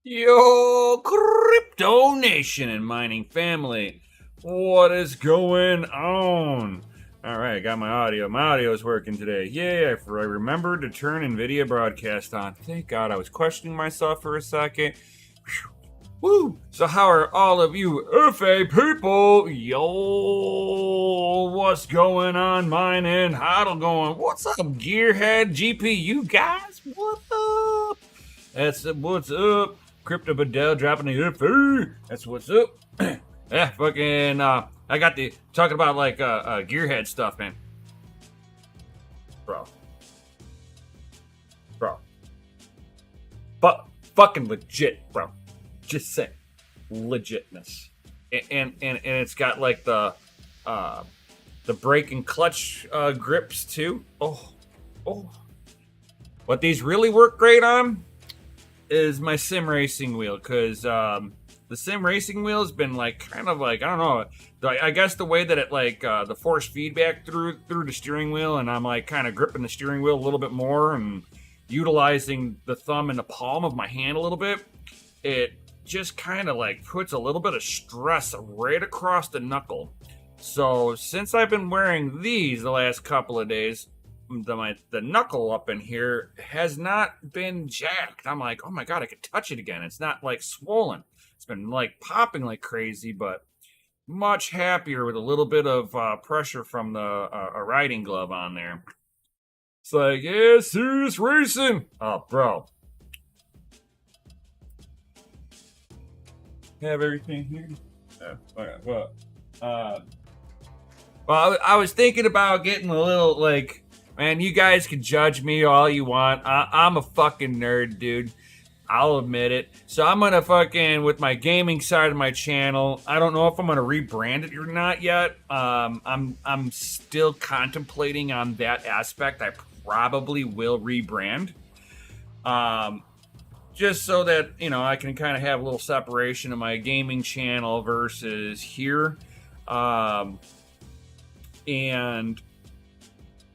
Yo, Crypto Nation and mining family, what is going on? All right, got my audio. My audio is working today. Yay, I remembered to turn NVIDIA broadcast on. Thank God, I was questioning myself for a second. Whew. Woo! So how are all of you FA people? Yo, what's going on, mining? Hodl going? What's up, Gearhead GPU guys? What up? That's what's up. Crypto Bedell dropping the FA. That's what's up. Yeah, fucking. I got the talking about like Gearhead stuff, man. Bro, bro, but fucking legit, bro. Just saying, legitness, and it's got like the brake and clutch grips too. Oh. What these really work great on is my sim racing wheel, because the sim racing wheel has been like kind of like, I don't know, I guess the way that it like the force feedback through the steering wheel, and I'm like kind of gripping the steering wheel a little bit more and utilizing the thumb and the palm of my hand a little bit, it just kind of like puts a little bit of stress right across the knuckle. So since I've been wearing these the last couple of days, the knuckle up in here has not been jacked. I'm like, oh my god, I could touch it again. It's not like swollen. It's been like popping like crazy, but much happier with a little bit of pressure from the a riding glove on there. It's like, yeah, serious racing. Oh, bro. Have everything here? Okay, well, I was thinking about getting a little like, man, you guys can judge me all you want. I'm a fucking nerd, dude. I'll admit it. So I'm gonna fucking, with my gaming side of my channel, I don't know if I'm gonna rebrand it or not yet. I'm still contemplating on that aspect. I probably will rebrand. Just so that, you know, I can kind of have a little separation of my gaming channel versus here. And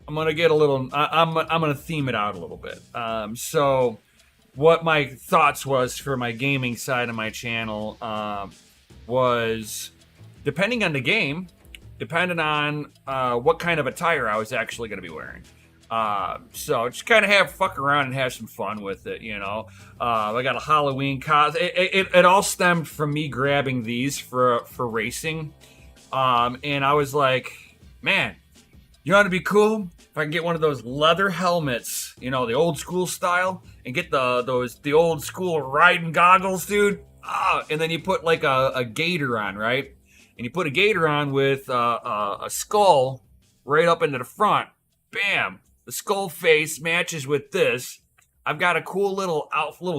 I'm gonna get a little. I'm gonna theme it out a little bit. So, what my thoughts was for my gaming side of my channel was, depending on the game, depending on what kind of attire I was actually gonna be wearing. So just kind of fuck around and have some fun with it, you know. I got a Halloween cos. It all stemmed from me grabbing these for racing, and I was like, man, you want to be cool? If I can get one of those leather helmets, you know, the old school style, and get the old school riding goggles, dude. And then you put like a gator on, right? And you put a gator on with a skull right up into the front. Bam! The skull face matches with this. I've got a cool little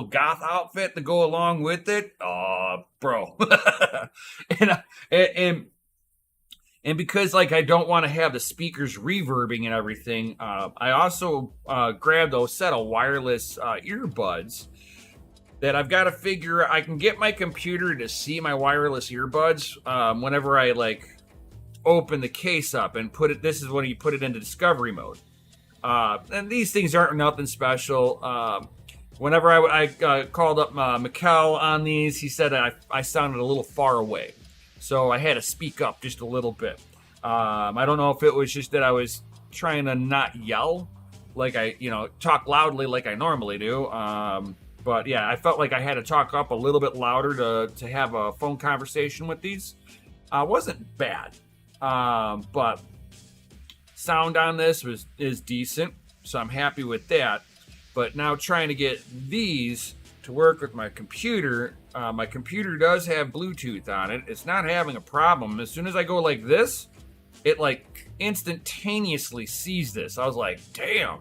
goth outfit to go along with it. Oh, bro. and And because like I don't want to have the speakers reverbing and everything, I also grabbed a set of wireless earbuds that I've got to figure I can get my computer to see my wireless earbuds whenever I like open the case up and put it. This is when you put it into discovery mode. And these things aren't nothing special. Whenever I called up Mikkel on these, he said I sounded a little far away. So I had to speak up just a little bit. I don't know if it was just that I was trying to not yell, like talk loudly like I normally do. But yeah, I felt like I had to talk up a little bit louder to have a phone conversation with these. Wasn't bad, but sound on this is decent, so I'm happy with that. But now trying to get these to work with my computer. My computer does have Bluetooth on it. It's not having a problem. As soon as I go like this, it like instantaneously sees this. I was like, damn.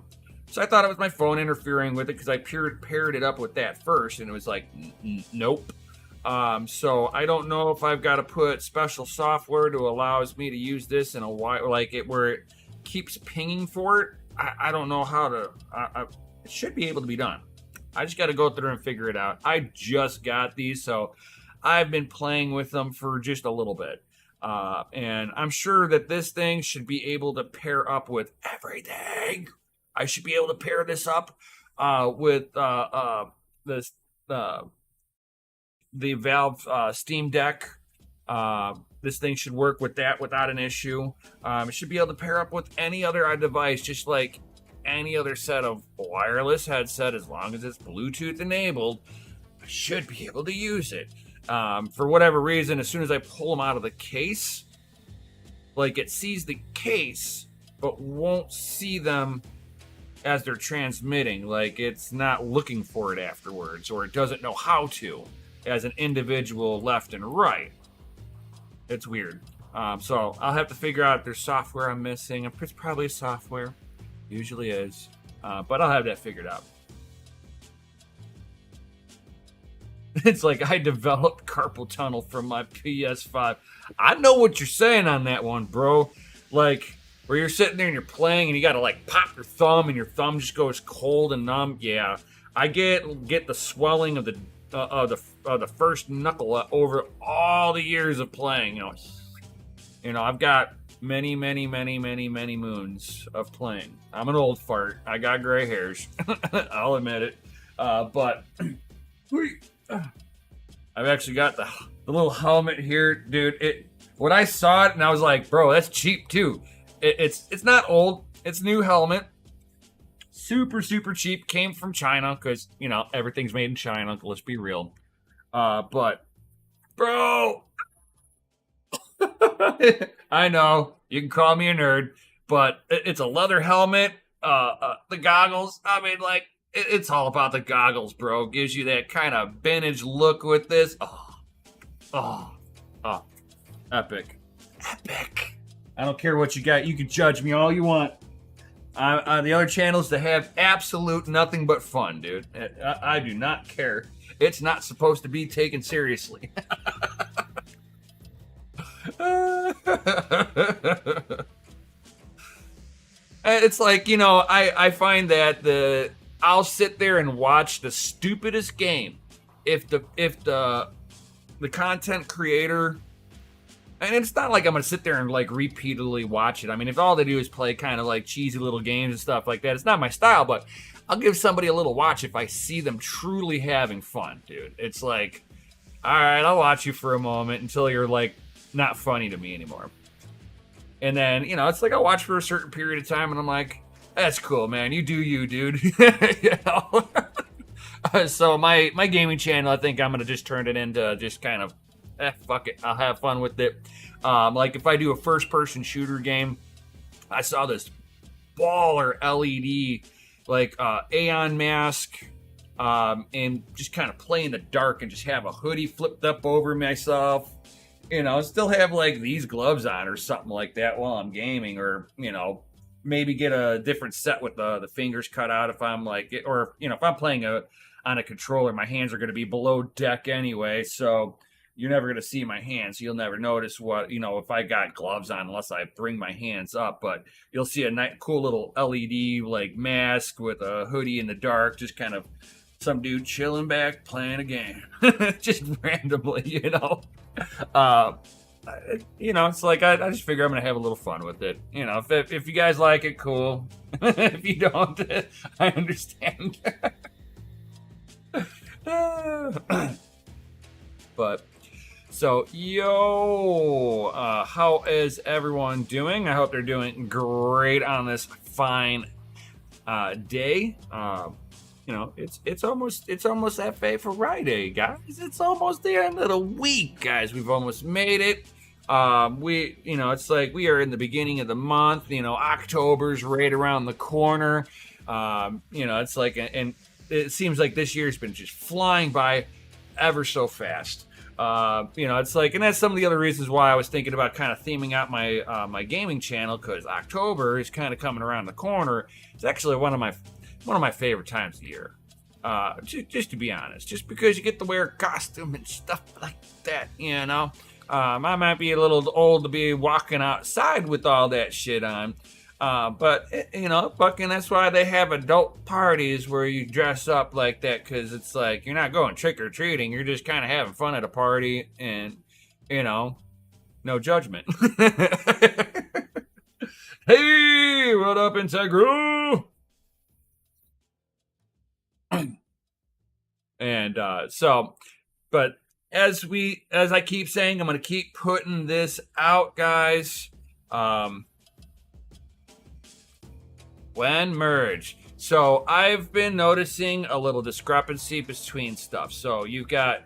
So I thought it was my phone interfering with it because I paired it up with that first, and it was like, nope. So I don't know if I've got to put special software to allows me to use this in a while, like it where it keeps pinging for it. I don't know how to. It should be able to be done. I just got to go through and figure it out. I just got these, so I've been playing with them for just a little bit. And I'm sure that this thing should be able to pair up with everything. I should be able to pair this up with this the Valve Steam Deck. This thing should work with that without an issue. It should be able to pair up with any other device, just like any other set of wireless headset, as long as it's Bluetooth enabled. I should be able to use it. For whatever reason, as soon as I pull them out of the case, like it sees the case, but won't see them as they're transmitting. Like it's not looking for it afterwards, or it doesn't know how to as an individual left and right. It's weird. So I'll have to figure out if there's software I'm missing. It's probably software. Usually is. But I'll have that figured out. It's like I developed carpal tunnel from my PS5. I know what you're saying on that one, bro. Like, where you're sitting there and you're playing and you gotta like pop your thumb and your thumb just goes cold and numb. Yeah, I get the swelling of the first knuckle over all the years of playing. You know, I've got many moons of playing. I'm an old fart. I got gray hairs. I'll admit it. But I've actually got the little helmet here, dude. When I saw it and I was like, bro, that's cheap too. It's not old. It's new helmet. Super cheap. Came from China because, you know, everything's made in China. Let's be real. But, bro, I know you can call me a nerd, but it's a leather helmet. The goggles. I mean, like, it's all about the goggles, bro. Gives you that kind of vintage look with this. Oh, epic. I don't care what you got. You can judge me all you want. The other channels that have absolute nothing but fun, dude. I do not care. It's not supposed to be taken seriously. It's like, you know, I find that I'll sit there and watch the stupidest game if the content creator, and it's not like I'm gonna sit there and like repeatedly watch it. I mean, if all they do is play kind of like cheesy little games and stuff like that, it's not my style. But I'll give somebody a little watch if I see them truly having fun, dude. It's like, all right, I'll watch you for a moment until you're like not funny to me anymore. And then, you know, it's like I'll watch for a certain period of time and I'm like, that's cool, man. You do you, dude. You know? So my gaming channel, I think I'm gonna just turn it into just kind of, fuck it. I'll have fun with it. Like if I do a first-person shooter game, I saw this baller LED like Aeon mask, and just kind of play in the dark and just have a hoodie flipped up over myself. You know, still have like these gloves on or something like that while I'm gaming, or, you know, maybe get a different set with the fingers cut out if I'm like, or, you know, if I'm playing on a controller, my hands are going to be below deck anyway, so you're never going to see my hands. You'll never notice what, you know, if I got gloves on unless I bring my hands up, but you'll see a nice, cool little LED like mask with a hoodie in the dark, just kind of some dude chilling back playing a game, just randomly, you know. You know, it's like I just figure I'm gonna have a little fun with it. You know, if you guys like it, cool. If you don't, I understand. But so, how is everyone doing? I hope they're doing great on this fine day. You know, it's almost FA Friday, guys. It's almost the end of the week, guys. We've almost made it. You know, it's like we are in the beginning of the month. You know, October's right around the corner. You know, it's like, and it seems like this year's been just flying by ever so fast. You know, it's like, and that's some of the other reasons why I was thinking about kind of theming out my my gaming channel, because October is kind of coming around the corner. It's actually one of my favorite times of the year. Just to be honest, just because you get to wear a costume and stuff like that, you know. I might be a little old to be walking outside with all that shit on. But, you know, fucking that's why they have adult parties where you dress up like that, because it's like you're not going trick-or-treating. You're just kind of having fun at a party and, you know, no judgment. Hey, what up, Integral? And so, but as I keep saying, I'm going to keep putting this out, guys. When merge. So I've been noticing a little discrepancy between stuff. So you've got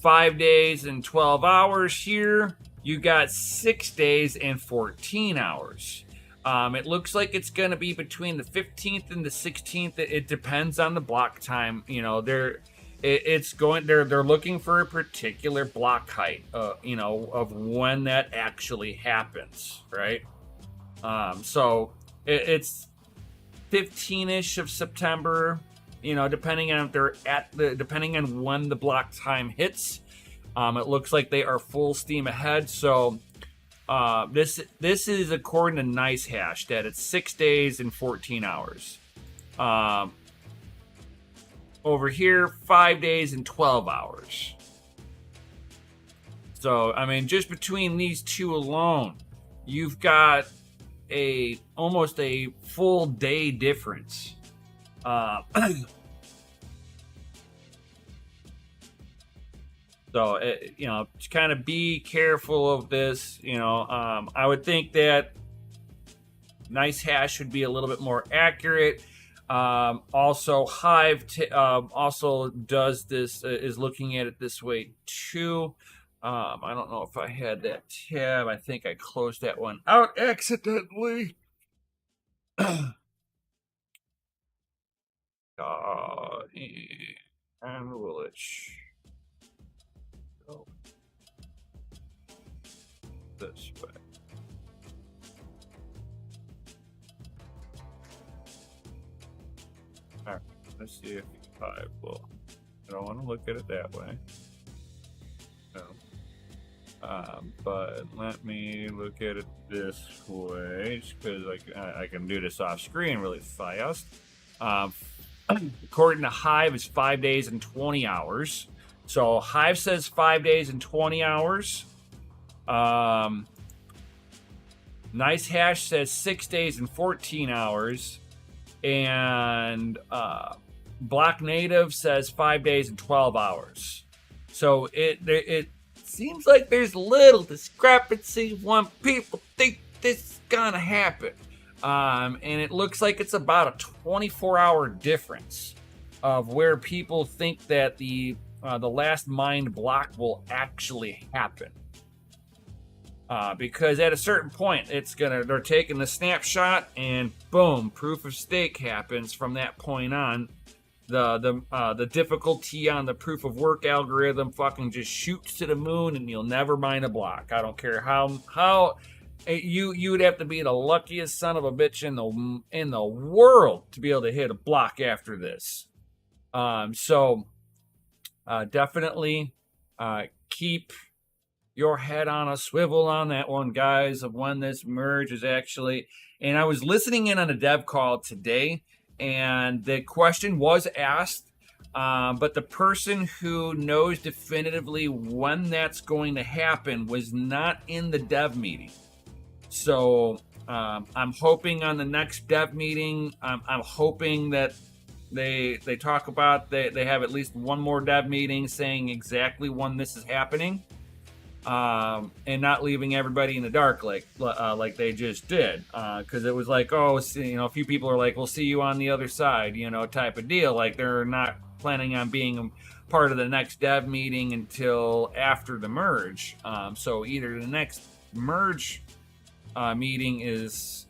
5 days and 12 hours here. You got 6 days and 14 hours. It looks like it's going to be between the 15th and the 16th. It depends on the block time. You know, they're looking for a particular block height, you know, of when that actually happens, right? So it's 15ish of September, you know, depending on if they're depending on when the block time hits. It looks like they are full steam ahead. So this is according to NiceHash that it's 6 days and 14 hours. Over here, 5 days and 12 hours. So I mean, just between these two alone, you've got almost a full day difference. So you know, to kind of be careful of this. You know, I would think that NiceHash would be a little bit more accurate. Also, Hive also does this, is looking at it this way too. I don't know if I had that tab. I think I closed that one out accidentally. And will it go this way? All right, let's see if Hive will. I don't want to look at it that way. No. But let me look at it this way, because I can do this off screen really fast. According to Hive, it's 5 days and 20 hours. So Hive says 5 days and 20 hours. NiceHash says 6 days and 14 hours. And Block Native says 5 days and 12 hours. So it seems like there's little discrepancy when people think this is gonna happen. And it looks like it's about a 24-hour difference of where people think that the last mined block will actually happen. Because at a certain point, they're taking the snapshot and boom, proof of stake happens from that point on. The difficulty on the proof of work algorithm fucking just shoots to the moon, and you'll never mine a block. I don't care how you would have to be the luckiest son of a bitch in the world to be able to hit a block after this. So definitely keep your head on a swivel on that one, guys, of when this merge is actually. And I was listening in on a dev call today, and the question was asked, but the person who knows definitively when that's going to happen was not in the dev meeting. So I'm hoping on the next dev meeting, I'm hoping that they talk about, they have at least one more dev meeting saying exactly when this is happening. And not leaving everybody in the dark like they just did, because it was like, oh, you know, a few people are like, we'll see you on the other side, you know, type of deal. Like they're not planning on being a part of the next dev meeting until after the merge. So either the next merge meeting is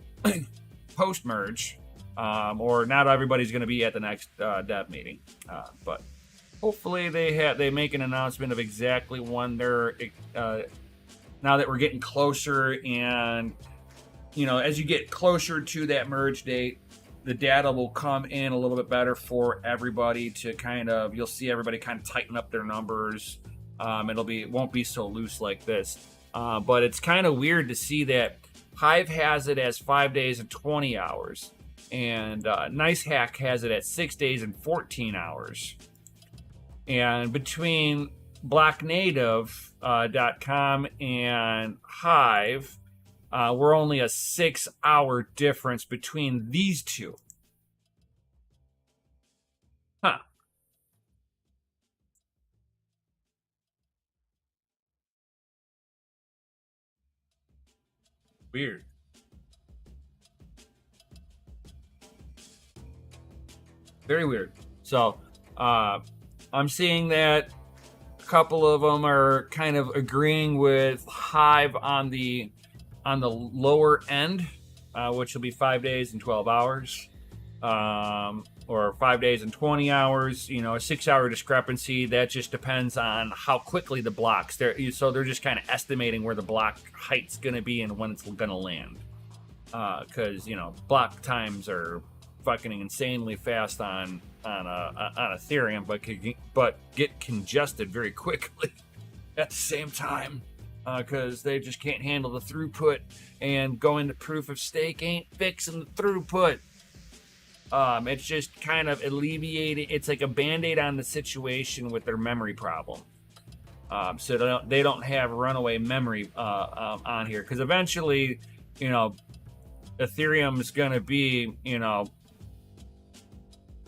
post merge, or not everybody's going to be at the next dev meeting, but hopefully they make an announcement of exactly when they're now that we're getting closer. And you know, as you get closer to that merge date, the data will come in a little bit better for everybody to you'll see everybody kind of tighten up their numbers. It won't be so loose like this, but it's kind of weird to see that Hive has it as 5 days and 20 hours, and NiceHack has it at 6 days and 14 hours. And between blocknative.com and Hive, we're only a 6-hour difference between these two. Huh. Weird. Very weird. So, I'm seeing that a couple of them are kind of agreeing with Hive on the lower end, which will be 5 days and 12 hours, or 5 days and 20 hours. You know, a 6-hour discrepancy. That just depends on how quickly the blocks. So they're just kind of estimating where the block height's going to be and when it's going to land. Because you know, block times are fucking insanely fast on Ethereum, but get congested very quickly at the same time, because they just can't handle the throughput, and going to proof of stake ain't fixing the throughput. It's just kind of alleviating. It's like a band-aid on the situation with their memory problem. So they don't have runaway memory on here, because eventually, you know, Ethereum is going to be, you know,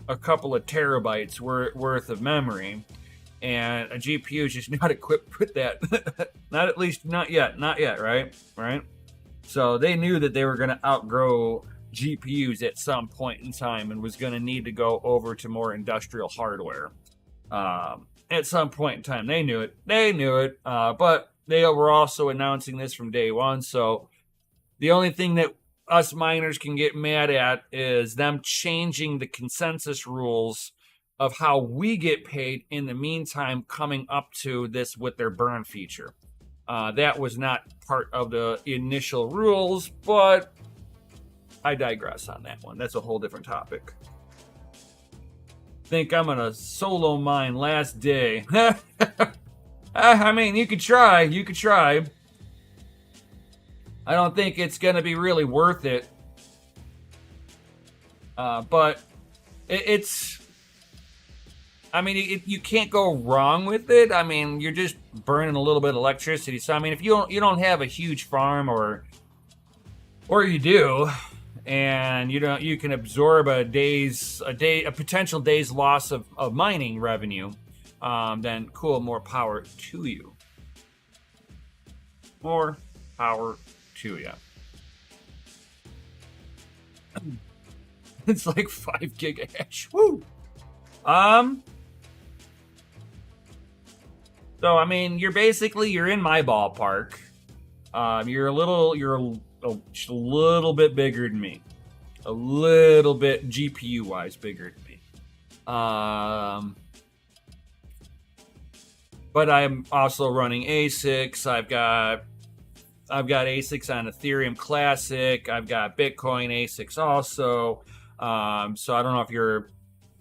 a couple of terabytes worth of memory, and a GPU is just not equipped with that. not yet, right? So they knew that they were going to outgrow GPUs at some point in time, and was going to need to go over to more industrial hardware. At some point in time, they knew it, but they were also announcing this from day one. So the only thing that us miners can get mad at is them changing the consensus rules of how we get paid in the meantime, coming up to this with their burn feature. That was not part of the initial rules, but I digress on that one. That's a whole different topic. Think I'm gonna solo mine last day. I mean, you could try. I don't think it's going to be really worth it. But it's... I mean, you can't go wrong with it. I mean, you're just burning a little bit of electricity. So, I mean, if you don't have a huge farm, or you do, and you can absorb a potential day's loss of mining revenue, then cool, more power to you. More power to you. It's like 5 gigahash. Woo! So I mean, you're in my ballpark. You're just a little bit bigger than me. A little bit GPU wise bigger than me. But I'm also running ASICs. I've got ASICs on Ethereum Classic. I've got Bitcoin ASICs also. So I don't know if you're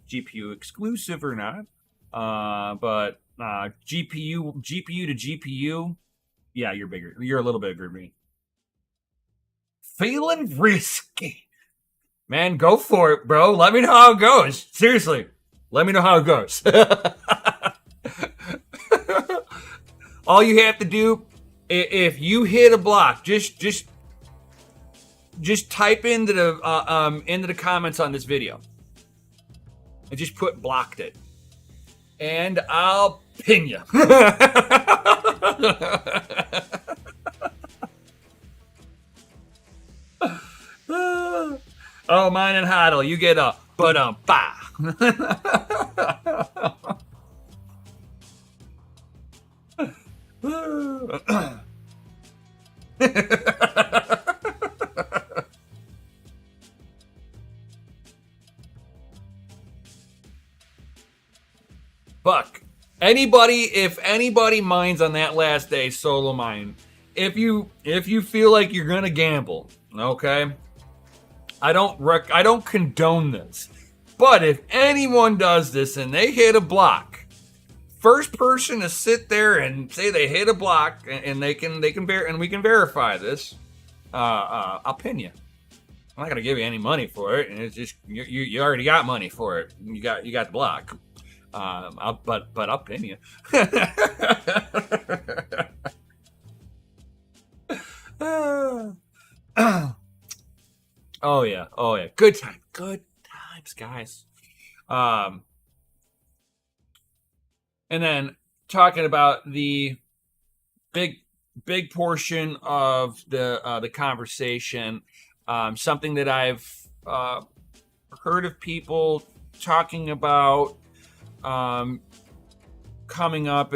GPU exclusive or not. But GPU to GPU, yeah, you're bigger. You're a little bigger than me. Feeling risky. Man, go for it, bro. Let me know how it goes. Seriously. Let me know how it goes. All you have to do, if you hit a block, just type into the comments on this video and just put blocked it, and I'll pin you. Oh, mine and Hodl, you get a ba. Buck, if anybody mines on that last day, solo mine. If you feel like you're gonna gamble, okay, I don't condone this, but if anyone does this and they hit a block, first person to sit there and say they hit a block, and we can verify this, I'll pin you. I'm not gonna give you any money for it, and it's just you already got money for it. You got the block. I'll pin you. Oh yeah. Good times, guys. And then talking about the big big portion of the conversation. Something that I've heard of people talking about coming up.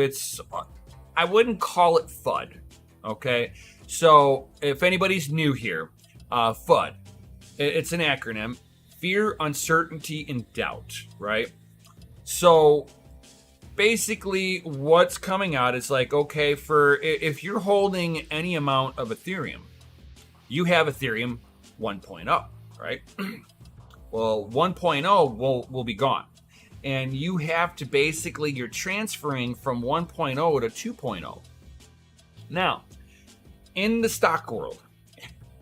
I wouldn't call it FUD. Okay, so if anybody's new here, FUD. It's an acronym: fear, uncertainty, and doubt. Right. So basically what's coming out is like, okay, for if you're holding any amount of Ethereum, you have Ethereum 1.0, right? Well, 1.0 will be gone, and you have to basically, you're transferring from 1.0 to 2.0. Now, in the stock world,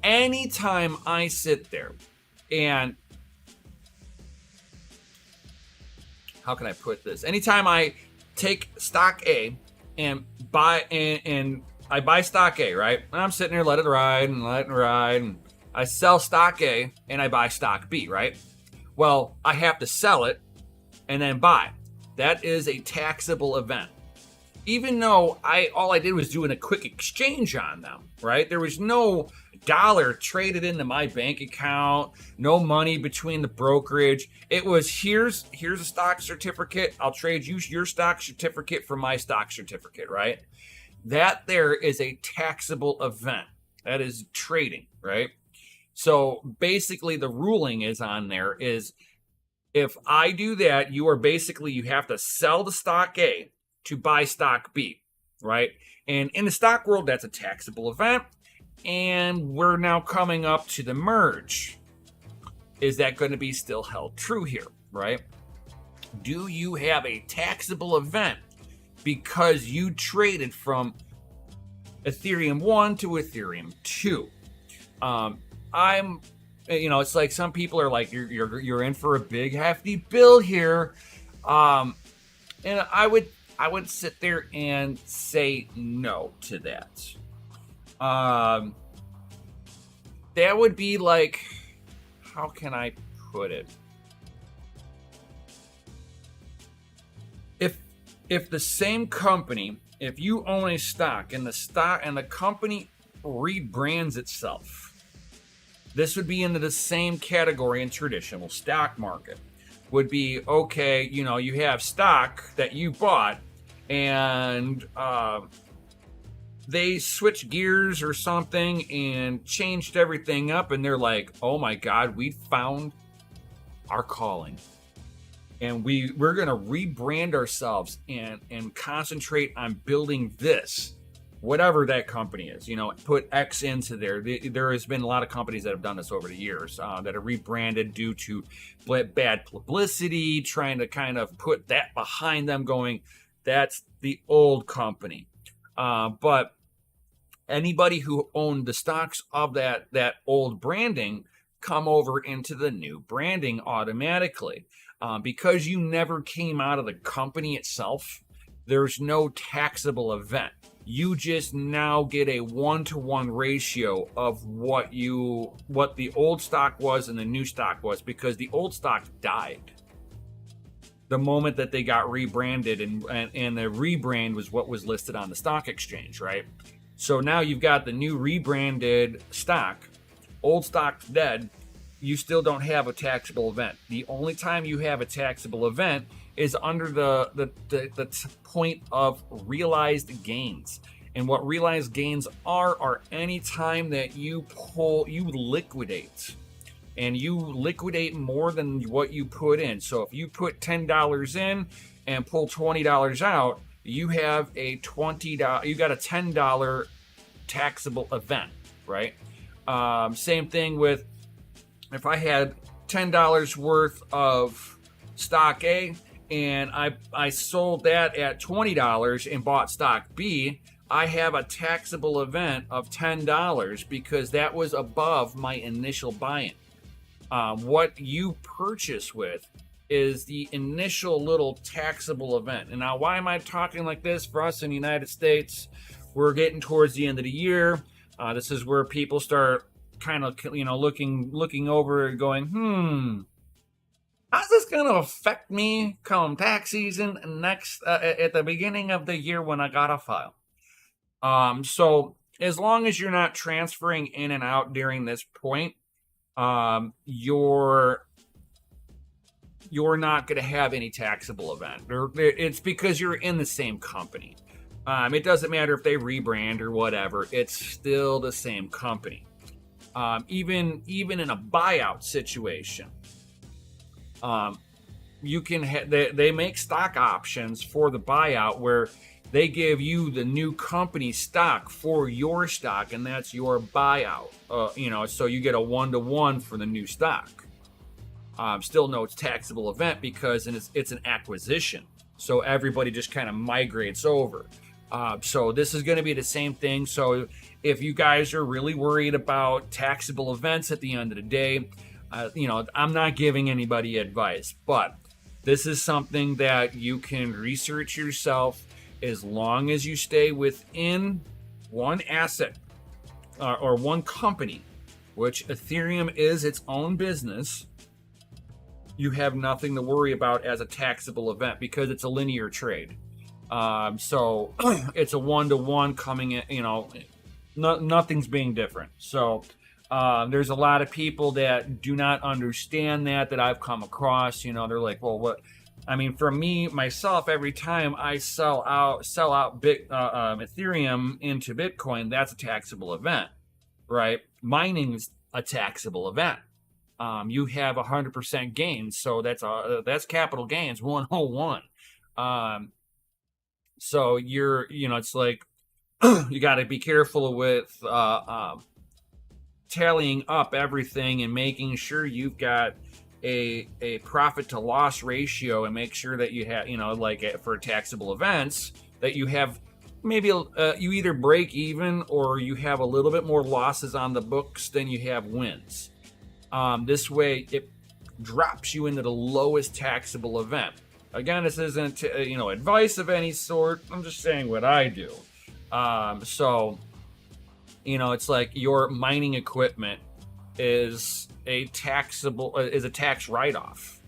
anytime I sit there and, how can I put this? Anytime I take stock A and buy and I buy stock A, right? And I'm sitting there, let it ride, and I sell stock A and I buy stock B, right? Well, I have to sell it and then buy. That is a taxable event. Even though all I did was doing a quick exchange on them, right? There was no dollar traded into my bank account, no money between the brokerage. It was here's a stock certificate. I'll trade you your stock certificate for my stock certificate, right? That there is a taxable event. That is trading, right? So basically the ruling is on there is, if I do that, you have to sell the stock A to buy stock B, right? And in the stock world, that's a taxable event. And we're now coming up to the merge. Is that going to be still held true here, right? Do you have a taxable event because you traded from Ethereum 1 to Ethereum 2? It's like some people are like, you're in for a big hefty bill here. And I would sit there and say no to that. That would be like, how can I put it? If the same company, if you own a stock and the company rebrands itself, this would be into the same category in traditional stock market. Would be, okay, you have stock that you bought and they switched gears or something and changed everything up, and they're like, oh my God, we found our calling. And we're going to rebrand ourselves and concentrate on building this, whatever that company is, put X into there. There has been a lot of companies that have done this over the years that are rebranded due to bad publicity, trying to kind of put that behind them, going, that's the old company. But anybody who owned the stocks of that old branding come over into the new branding automatically. Because you never came out of the company itself, there's no taxable event. You just now get a 1-to-1 ratio of what the old stock was and the new stock was, because the old stock died the moment that they got rebranded, and the rebrand was what was listed on the stock exchange, right? So now you've got the new rebranded stock, old stock's dead. You still don't have a taxable event. The only time you have a taxable event is under the point of realized gains. And what realized gains are any time that you liquidate. And you liquidate more than what you put in. So if you put $10 in and pull $20 out, you have a $10 taxable event, right? Same thing with, if I had $10 worth of stock A and I sold that at $20 and bought stock B, I have a taxable event of $10 because that was above my initial buy-in. What you purchase with is the initial little taxable event. And now, why am I talking like this? For us in the United States, we're getting towards the end of the year. This is where people start kind of, looking over and going, how's this going to affect me come tax season next at the beginning of the year when I got to file? So as long as you're not transferring in and out during this point, you're not going to have any taxable event. It's because you're in the same company. It doesn't matter if they rebrand or whatever. It's still the same company. Even in a buyout situation, you can they make stock options for the buyout where they give you the new company stock for your stock, and that's your buyout. So you get a 1-to-1 for the new stock. Still no taxable event because it's an acquisition. So everybody just kind of migrates over. So this is going to be the same thing. So if you guys are really worried about taxable events at the end of the day, I'm not giving anybody advice, but this is something that you can research yourself as long as you stay within one asset or one company, which Ethereum is its own business. You have nothing to worry about as a taxable event because it's a linear trade. So it's a 1-to-1 coming in, nothing's being different. So there's a lot of people that do not understand that I've come across. They're like, well, what? I mean, for me, myself, every time I sell out Ethereum into Bitcoin, that's a taxable event, right? Mining's a taxable event. You have 100% gains, so that's capital gains 101. So it's like you got to be careful with tallying up everything and making sure you've got a profit to loss ratio, and make sure that you have, for taxable events, that you have maybe you either break even or you have a little bit more losses on the books than you have wins. This way it drops you into the lowest taxable event. Again, this isn't advice of any sort. I'm just saying what I do. It's like your mining equipment is a tax write-off,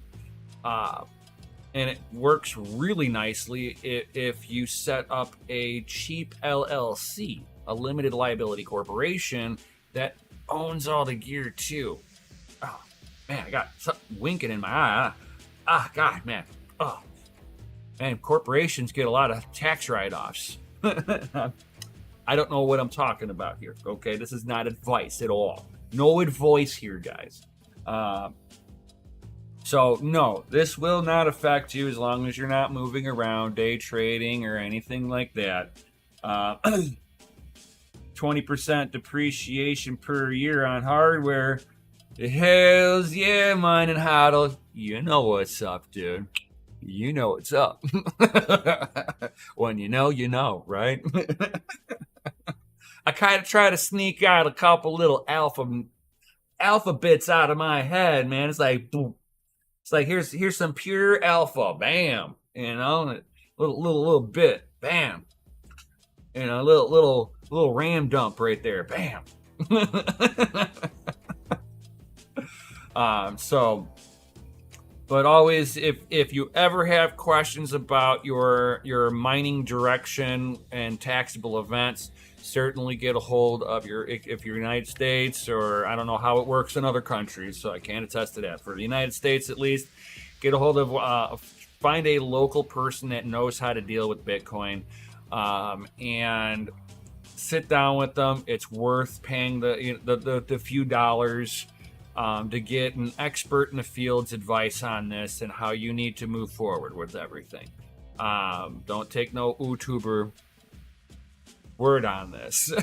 and it works really nicely if you set up a cheap LLC, a limited liability corporation that owns all the gear too. Oh man, I got something winking in my eye. God, man. Oh man, corporations get a lot of tax write-offs. I don't know what I'm talking about here. Okay, this is not advice at all. No advice here, guys. So no, this will not affect you as long as you're not moving around, day trading, or anything like that. 20% depreciation per year on hardware. Hells yeah, mine and hodl. You know what's up, dude. You know what's up. When you know, right? I kind of try to sneak out a couple little alpha bits out of my head, man. It's like, boom. It's like here's some pure alpha, bam. Little bit, bam. Little RAM dump right there, bam. But always, if you ever have questions about your mining direction and taxable events, certainly get a hold of if you're United States, or I don't know how it works in other countries, so I can't attest to that. For the United States, at least, get a hold of find a local person that knows how to deal with Bitcoin, and sit down with them. It's worth paying the few dollars to get an expert in the field's advice on this and how you need to move forward with everything. Don't take no YouTuber word on this.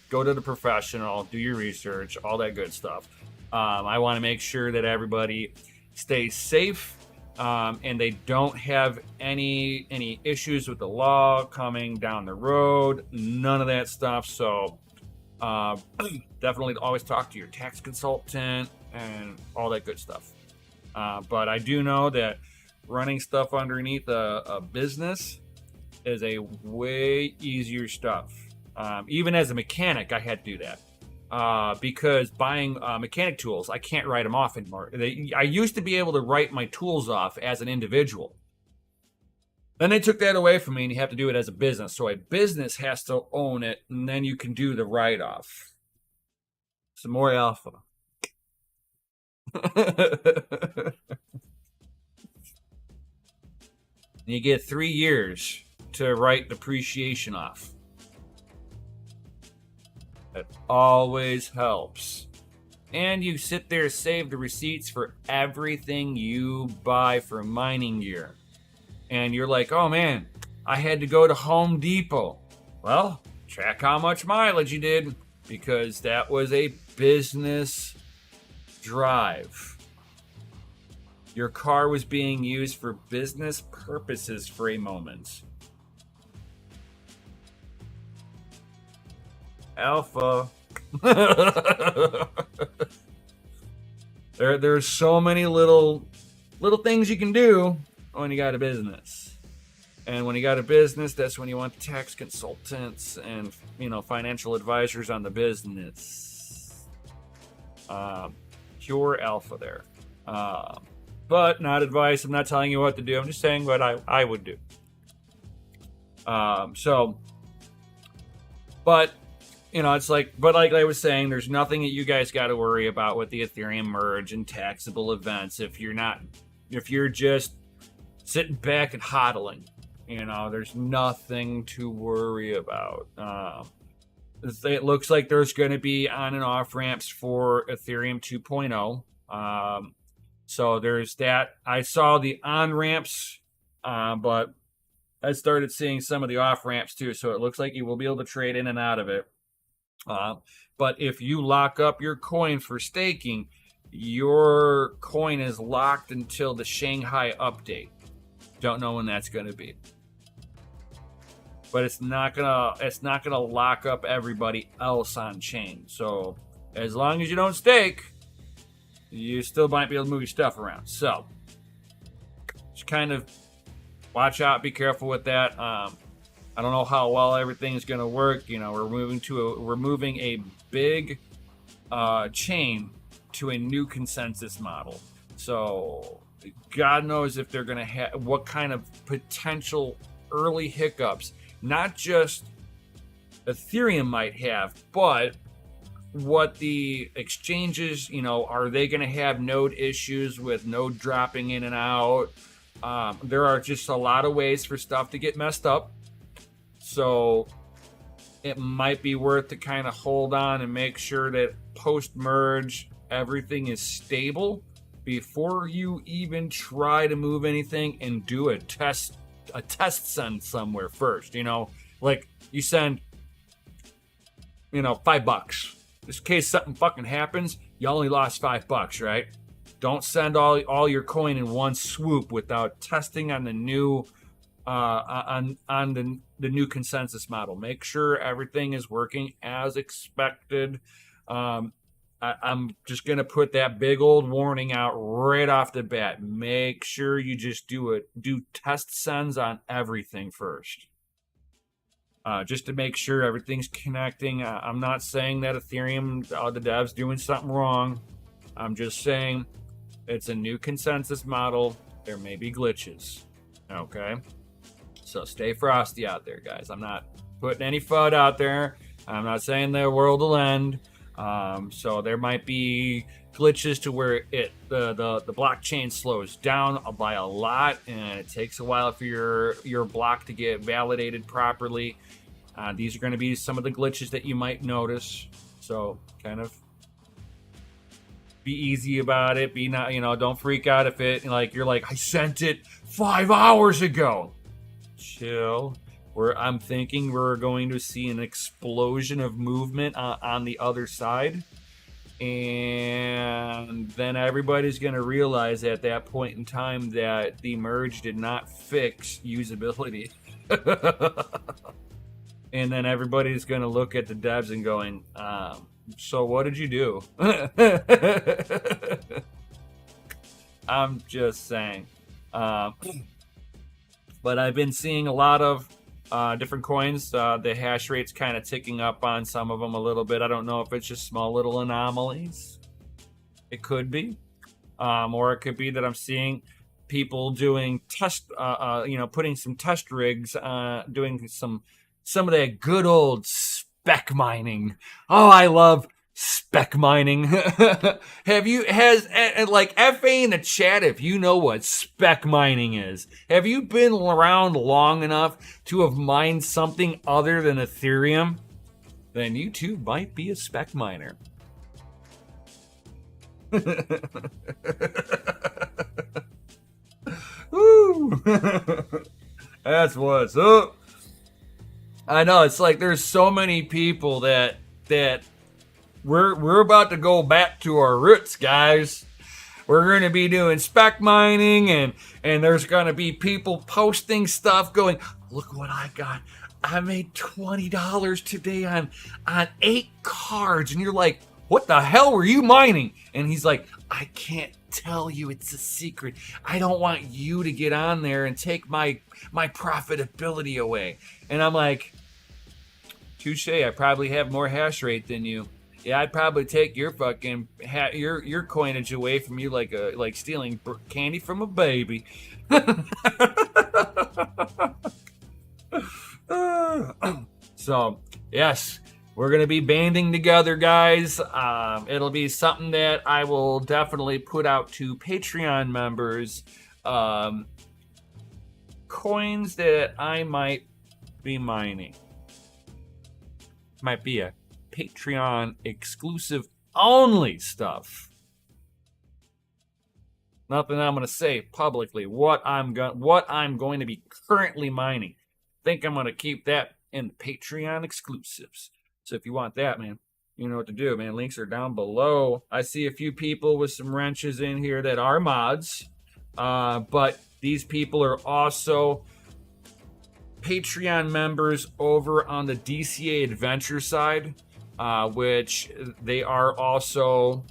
Go to the professional, do your research, all that good stuff. I want to make sure that everybody stays safe, and they don't have any issues with the law coming down the road. None of that stuff. So definitely always talk to your tax consultant and all that good stuff. But I do know that running stuff underneath a business is a way easier stuff. Even as a mechanic, I had to do that because buying mechanic tools, I can't write them off anymore. I used to be able to write my tools off as an individual. Then they took that away from me, and you have to do it as a business. So a business has to own it, and then you can do the write-off. Some more alpha. You get 3 years to write depreciation off. That always helps. And you sit there, save the receipts for everything you buy for mining gear. And you're like, oh man, I had to go to Home Depot. Well, track how much mileage you did, because that was a business drive. Your car was being used for business purposes for a moment. Alpha. There's so many little things you can do when you got a business. And when you got a business, that's when you want tax consultants and, financial advisors on the business. Pure alpha there. But not advice. I'm not telling you what to do. I'm just saying what I would do. It's like I was saying, there's nothing that you guys got to worry about with the Ethereum merge and taxable events. If you're just sitting back and hodling, there's nothing to worry about. It looks like there's going to be on and off ramps for Ethereum 2.0. So there's that. I saw the on ramps, but I started seeing some of the off ramps too. So it looks like you will be able to trade in and out of it. But if you lock up your coin for staking, your coin is locked until the Shanghai update. Don't know when that's going to be. But it's not gonna lock up everybody else on chain. So as long as you don't stake, you still might be able to move your stuff around. So just kind of watch out, be careful with that. I don't know how well everything is going to work. We're moving a big chain to a new consensus model. So God knows if they're going to have what kind of potential early hiccups, not just Ethereum might have, but what the exchanges, are they going to have node issues with node dropping in and out? There are just a lot of ways for stuff to get messed up. So it might be worth to kind of hold on and make sure that post-merge everything is stable before you even try to move anything, and do a test send somewhere first. Like you send, $5. Just in case something fucking happens, you only lost $5, right? Don't send all your coin in one swoop without testing on the new on the new consensus model. Make sure everything is working as expected. I'm just gonna put that big old warning out right off the bat. Make sure you just do test sends on everything first. Just to make sure everything's connecting. I'm not saying that Ethereum, the devs, doing something wrong. I'm just saying it's a new consensus model. There may be glitches. Okay? So stay frosty out there, guys. I'm not putting any FUD out there. I'm not saying the world will end. So there might be glitches to where the blockchain slows down by a lot, and it takes a while for your block to get validated properly. These are going to be some of the glitches that you might notice. So kind of be easy about it. Be not, don't freak out if you're like, I sent it 5 hours ago. Chill. I'm thinking we're going to see an explosion of movement on the other side. And then everybody's going to realize at that point in time that the merge did not fix usability. And then everybody's going to look at the devs and going, so what did you do? I'm just saying. But I've been seeing a lot of different coins. The hash rate's kind of ticking up on some of them a little bit. I don't know if it's just small little anomalies. It could be. Or it could be that I'm seeing people doing test, putting some test rigs, doing some of that good old spec mining. Oh, I love spec mining. Like FA in the chat if you know what spec mining is. Have you been around long enough to have mined something other than Ethereum? Then you too might be a spec miner. Woo! That's what's up. I know, it's like there's so many people that we're about to go back to our roots, guys. We're going to be doing spec mining, and there's going to be people posting stuff going, look what I got. I made $20 today on 8 cards. And you're like, what the hell were you mining? And he's like, I can't tell you, it's a secret. I don't want you to get on there and take my profitability away. And I'm like, touche, I probably have more hash rate than you. Yeah, I'd probably take your fucking your coinage away from you like stealing candy from a baby. So, yes, we're going to be banding together, guys. It'll be something that I will definitely put out to Patreon members. Coins that I might be mining. Might be a Patreon exclusive only stuff. Nothing I'm going to say publicly what I'm going to be currently mining. Think I'm going to keep that in the Patreon exclusives. So if you want that, man, you know what to do, man. Links are down below. I see a few people with some wrenches in here that are mods. But these people are also Patreon members over on the DCA Adventure side, which they are also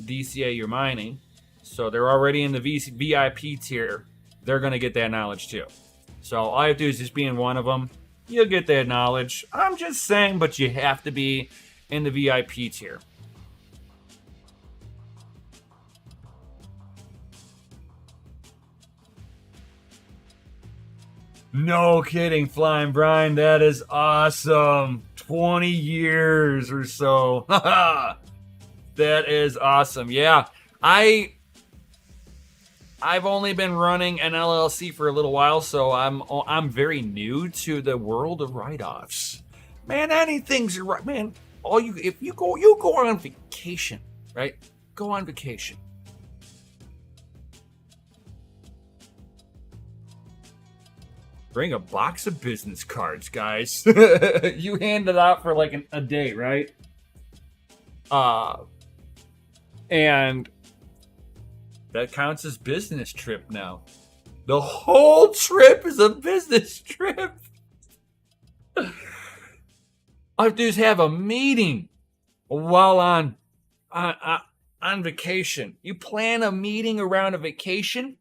DCA Your Mining. So they're already in the VIP tier. They're going to get that knowledge too. So all I have to do is just be in one of them. You'll get that knowledge. I'm just saying, but you have to be in the VIP tier. No kidding, Flying Brian. That is awesome. 20 years or so. That is awesome. Yeah, I've only been running an LLC for a little while, so I'm very new to the world of write-offs. Man, anything's right, man. If you go on vacation, right? Go on vacation. Bring a box of business cards, guys. You hand it out for like a day, right? And that counts as business trip now. The whole trip is a business trip. All I have to do is have a meeting while on vacation. You plan a meeting around a vacation?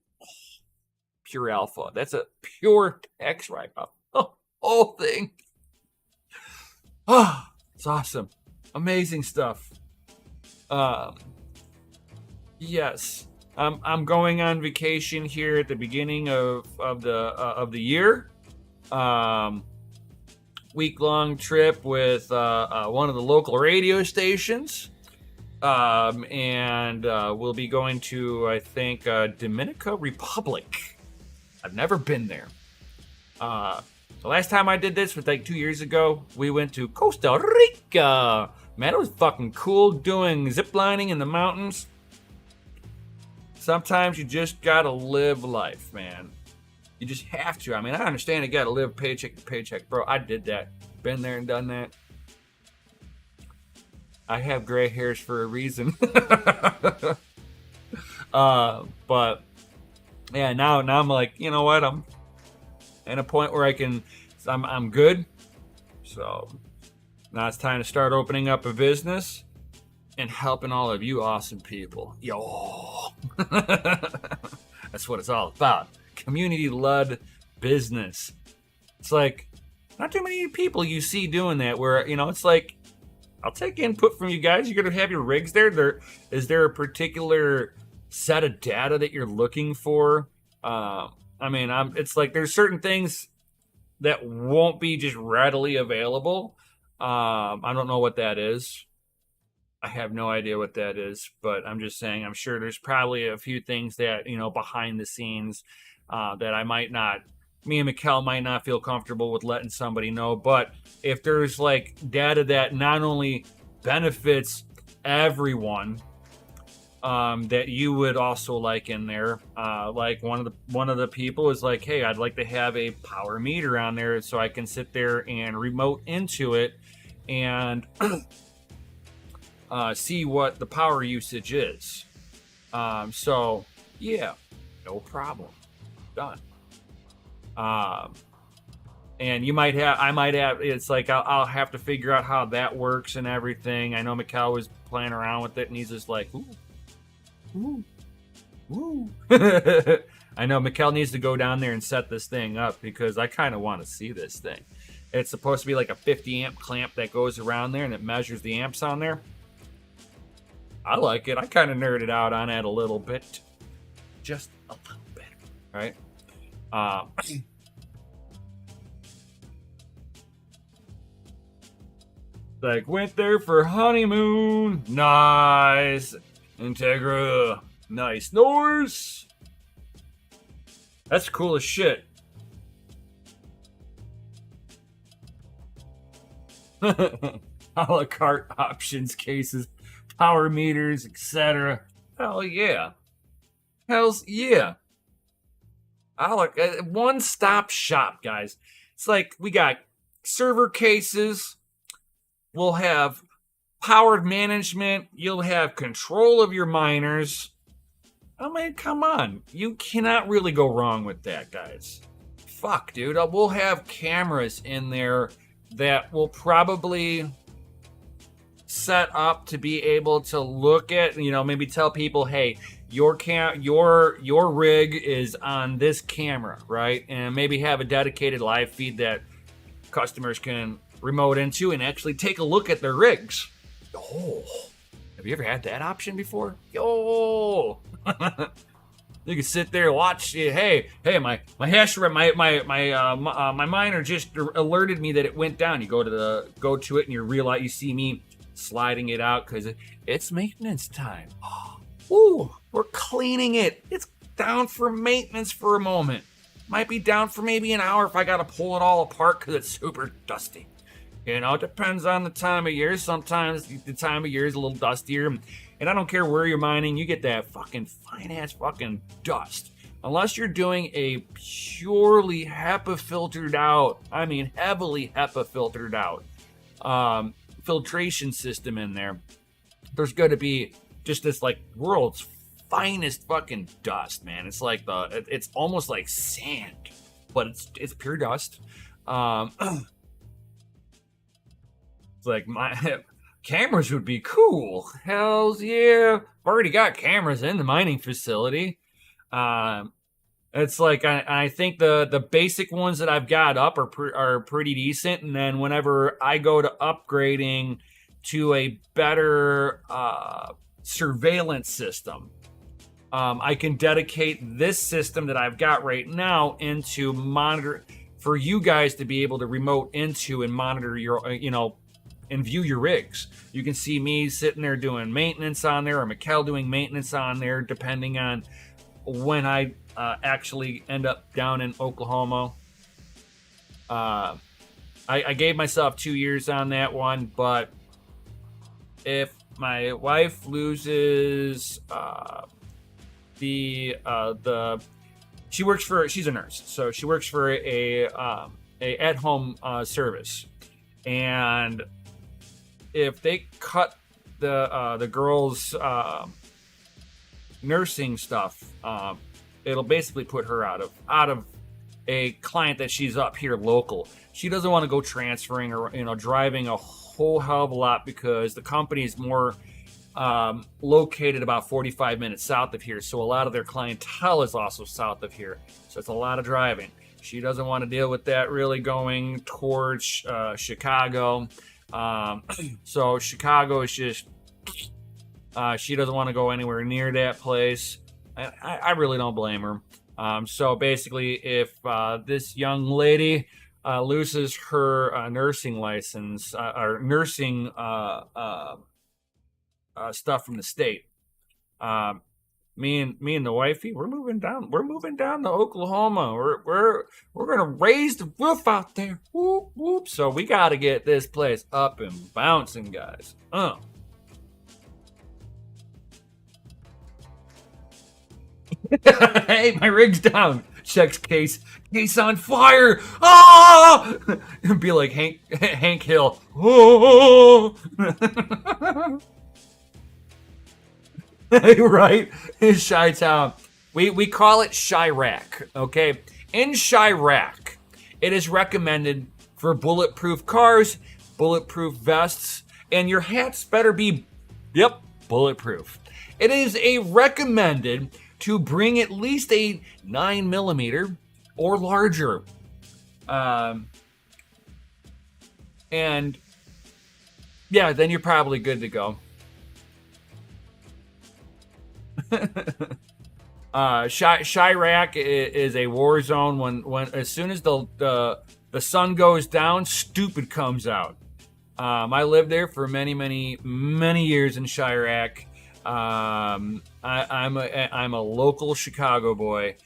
Pure alpha. That's a pure tax write-off. The whole thing. Oh, it's awesome. Amazing stuff. Yes. I'm going on vacation here at the beginning of the year. Week-long trip with one of the local radio stations. And we'll be going to, I think, Dominican Republic. I've never been there. The last time I did this was like 2 years ago. We went to Costa Rica. Man, it was fucking cool doing zip lining in the mountains. Sometimes you just gotta live life, man. You just have to. I mean, I understand you gotta live paycheck to paycheck. Bro, I did that. Been there and done that. I have gray hairs for a reason. But yeah, now I'm like, you know what? I'm at a point where I'm good. So now it's time to start opening up a business and helping all of you awesome people. Yo. That's what it's all about. Community-led business. It's like, not too many people you see doing that where, it's like, I'll take input from you guys. You're going to have your rigs there. Is there a particular set of data that you're looking for. I mean, it's like there's certain things that won't be just readily available. I don't know what that is. I have no idea what that is, but I'm just saying, I'm sure there's probably a few things that, behind the scenes that me and Mikkel might not feel comfortable with letting somebody know. But if there's like data that not only benefits everyone, that you would also like in there, like one of the people is like, hey, I'd like to have a power meter on there so I can sit there and remote into it and see what the power usage is. So yeah, no problem, done. And I might have. It's like I'll have to figure out how that works and everything. I know Mikkel was playing around with it, and he's just like, ooh. I know Mikkel needs to go down there and set this thing up because I kind of want to see this thing. It's supposed to be like a 50 amp clamp that goes around there and it measures the amps on there. I like it. I kind of nerded out on it a little bit. Just a little bit. Right? Like, went there for honeymoon. Nice. Integra. Nice. Norse. That's cool as shit. A la carte options, cases, power meters, etc. Hell yeah. Hells yeah. I like one-stop shop, guys. It's like we got server cases. We'll have powered management. You'll have control of your miners. I mean, come on. You cannot really go wrong with that, guys. Fuck, dude. We'll have cameras in there that will probably set up to be able to look at, maybe tell people, hey, your rig is on this camera, right? And maybe have a dedicated live feed that customers can remote into and actually take a look at their rigs. Oh, have you ever had that option before? Yo, you can sit there and watch. Hey, my hash rate, my miner just alerted me that it went down. You go to it and you see me sliding it out because it's maintenance time. Ooh, we're cleaning it. It's down for maintenance for a moment. Might be down for maybe an hour if I got to pull it all apart because it's super dusty. It depends on the time of year. Sometimes the time of year is a little dustier. And I don't care where you're mining, you get that fucking fine-ass fucking dust. Unless you're doing a purely HEPA filtered out, I mean heavily HEPA filtered out, filtration system in there, there's going to be just this like world's finest fucking dust, man. It's like it's almost like sand, but it's pure dust. It's like my cameras would be cool. Hells yeah. I've already got cameras in the mining facility. It's like I think the basic ones that I've got up are pretty decent. And then whenever I go to upgrading to a better surveillance system, I can dedicate this system that I've got right now into monitor for you guys to be able to remote into and monitor your, and view your rigs. You can see me sitting there doing maintenance on there, or Mikkel doing maintenance on there, depending on when I actually end up down in Oklahoma. I gave myself 2 years on that one, but if my wife loses she's a nurse, so she works for a at-home service, and if they cut the girl's nursing stuff, it'll basically put her out of a client that she's up here local. She doesn't want to go transferring or driving a whole hell of a lot because the company is more located about 45 minutes south of here, so a lot of their clientele is also south of here, so it's a lot of driving. She doesn't want to deal with that really going towards Chicago. So Chicago is just She doesn't want to go anywhere near that place. I really don't blame her. So basically, if this young lady loses her nursing license or nursing stuff from the state, me and the wifey, we're moving down. We're moving down to Oklahoma. We're gonna raise the roof out there. Whoop whoop. So we got to get this place up and bouncing, guys. Hey, my rig's down. Checks case. Case on fire. Ah! It'd be like Hank Hill. Oh! Right? In Chi-Town. We call it Chirac, okay? In Chirac, it is recommended for bulletproof cars, bulletproof vests, and your hats better be, bulletproof. It is recommended to bring at least a 9mm or larger. And yeah, then you're probably good to go. Chirac is a war zone. When as soon as the sun goes down, stupid comes out. I lived there for many years in Chirac. I'm a local Chicago boy.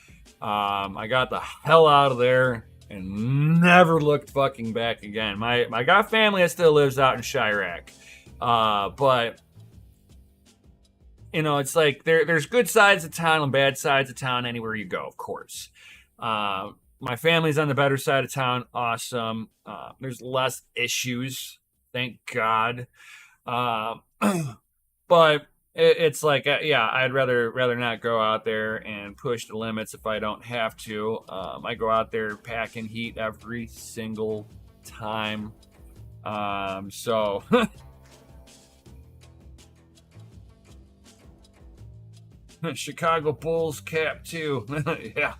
I got the hell out of there and never looked fucking back again. I got family that still lives out in Chirac, but you know, it's like there's good sides of town and bad sides of town anywhere you go, of course. My family's on the better side of town. Awesome. There's less issues, thank God. But it's like, yeah, I'd rather not go out there and push the limits if I don't have to. I go out there packing heat every single time. So Chicago Bulls cap too. Yeah,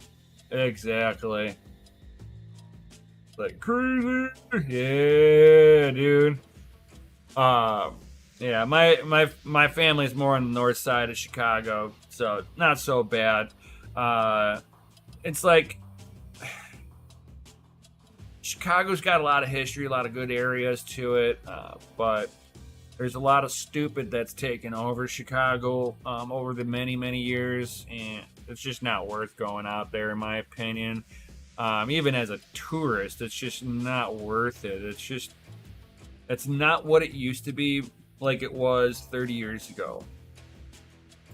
exactly. Like crazy. Yeah, dude. Yeah, my family's more on the north side of Chicago, so not so bad. It's like Chicago's got a lot of history, a lot of good areas to it, but there's a lot of stupid that's taken over Chicago over the many years, and it's just not worth going out there, in my opinion. Even as a tourist, it's just not worth it. It's not what it used to be, like it was 30 years ago.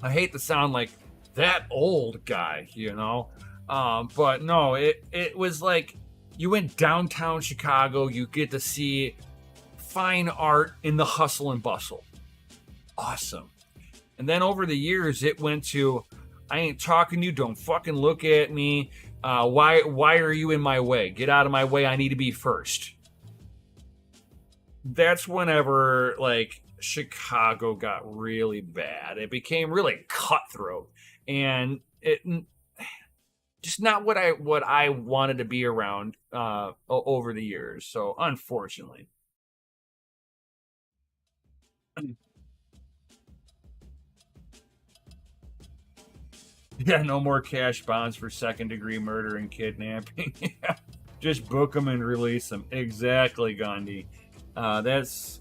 I hate to sound like that old guy, you know, but no, it was like you went downtown Chicago, you get to see fine art in the hustle and bustle. Awesome. And then over the years, it went to, I ain't talking to you, don't fucking look at me. Why are you in my way? Get out of my way, I need to be first. That's whenever, like, Chicago got really bad. It became really cutthroat, and it just not what I wanted to be around over the years. So unfortunately, yeah, no more cash bonds for second-degree murder and kidnapping. Yeah, just book them and release them. Exactly, Gandhi. That's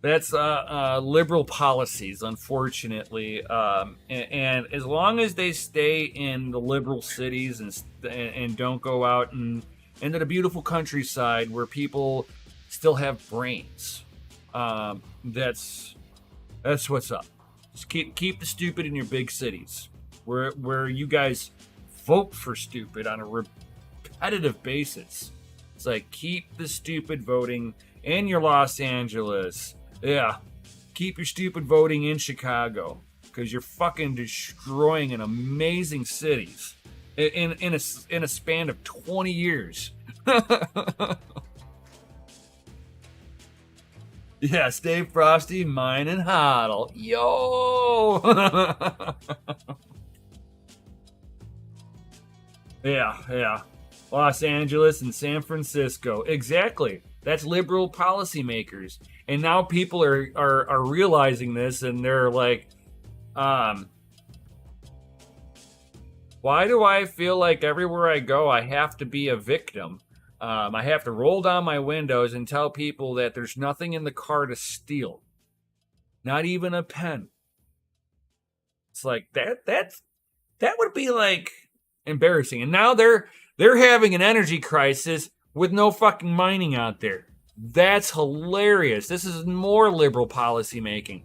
liberal policies, unfortunately, and as long as they stay in the liberal cities and don't go out and into the beautiful countryside where people still have brains, that's what's up. Just keep the stupid in your big cities, where you guys vote for stupid on a repetitive basis. It's like, keep the stupid voting in your Los Angeles. Yeah, keep your stupid voting in Chicago, because you're fucking destroying an amazing cities in a span of 20 years. Yeah, stay frosty, mine and hodl. Yo! Yeah. Los Angeles and San Francisco. Exactly. That's liberal policymakers. And now people are realizing this, and they're like, why do I feel like everywhere I go, I have to be a victim? I have to roll down my windows and tell people that there's nothing in the car to steal. Not even a pen. It's like that would be like embarrassing. And now they're having an energy crisis with no fucking mining out there. That's hilarious. This is more liberal policy making.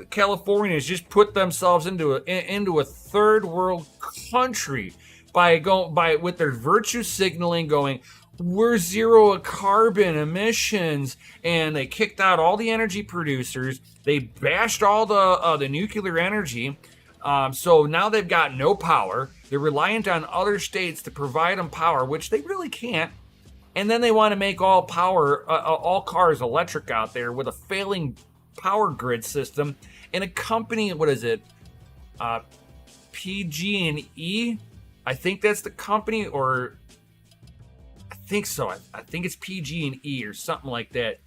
Californians just put themselves into a third world country with their virtue signaling, going, we're zero carbon emissions, and they kicked out all the energy producers. They bashed all the nuclear energy. So now they've got no power. They're reliant on other states to provide them power, which they really can't. And then they want to make all cars electric out there with a failing power grid system and a company. What is it? PG&E. I think that's the company, or I think so. I think it's PG&E or something like that.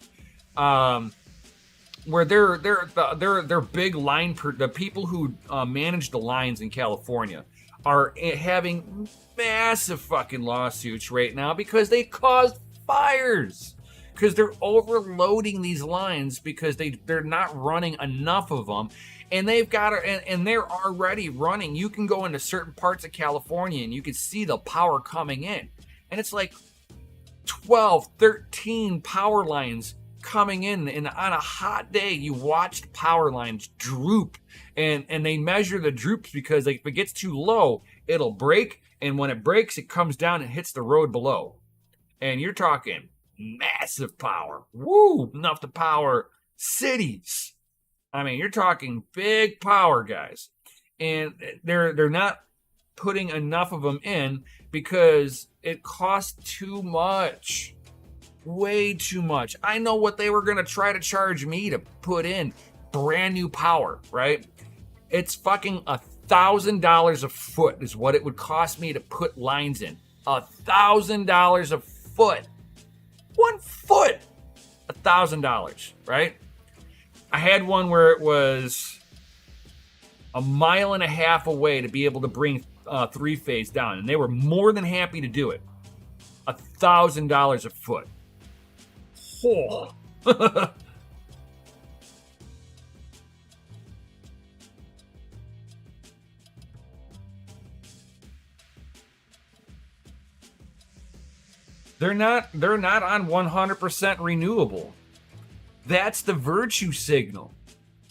Where they're big line the people who manage the lines in California are having massive fucking lawsuits right now because they caused fires, because they're overloading these lines because they're not running enough of them, and and they're already running. You can go into certain parts of California and you can see the power coming in, and it's like 12, 13 power lines coming in, and on a hot day you watch the power lines droop, and they measure the droops because if it gets too low it'll break, and when it breaks it comes down and hits the road below, and you're talking massive power. Woo! Enough to power cities. I mean, you're talking big power, guys, and they're not putting enough of them in because it costs too much. Way too much. I know what they were going to try to charge me to put in brand new power, right? It's fucking $1,000 a foot is what it would cost me to put lines in. $1,000 a foot. 1 foot. $1,000, right? I had one where it was a mile and a half away to be able to bring three-phase down, and they were more than happy to do it. $1,000 a foot. Oh. They're not on 100% renewable. That's the virtue signal.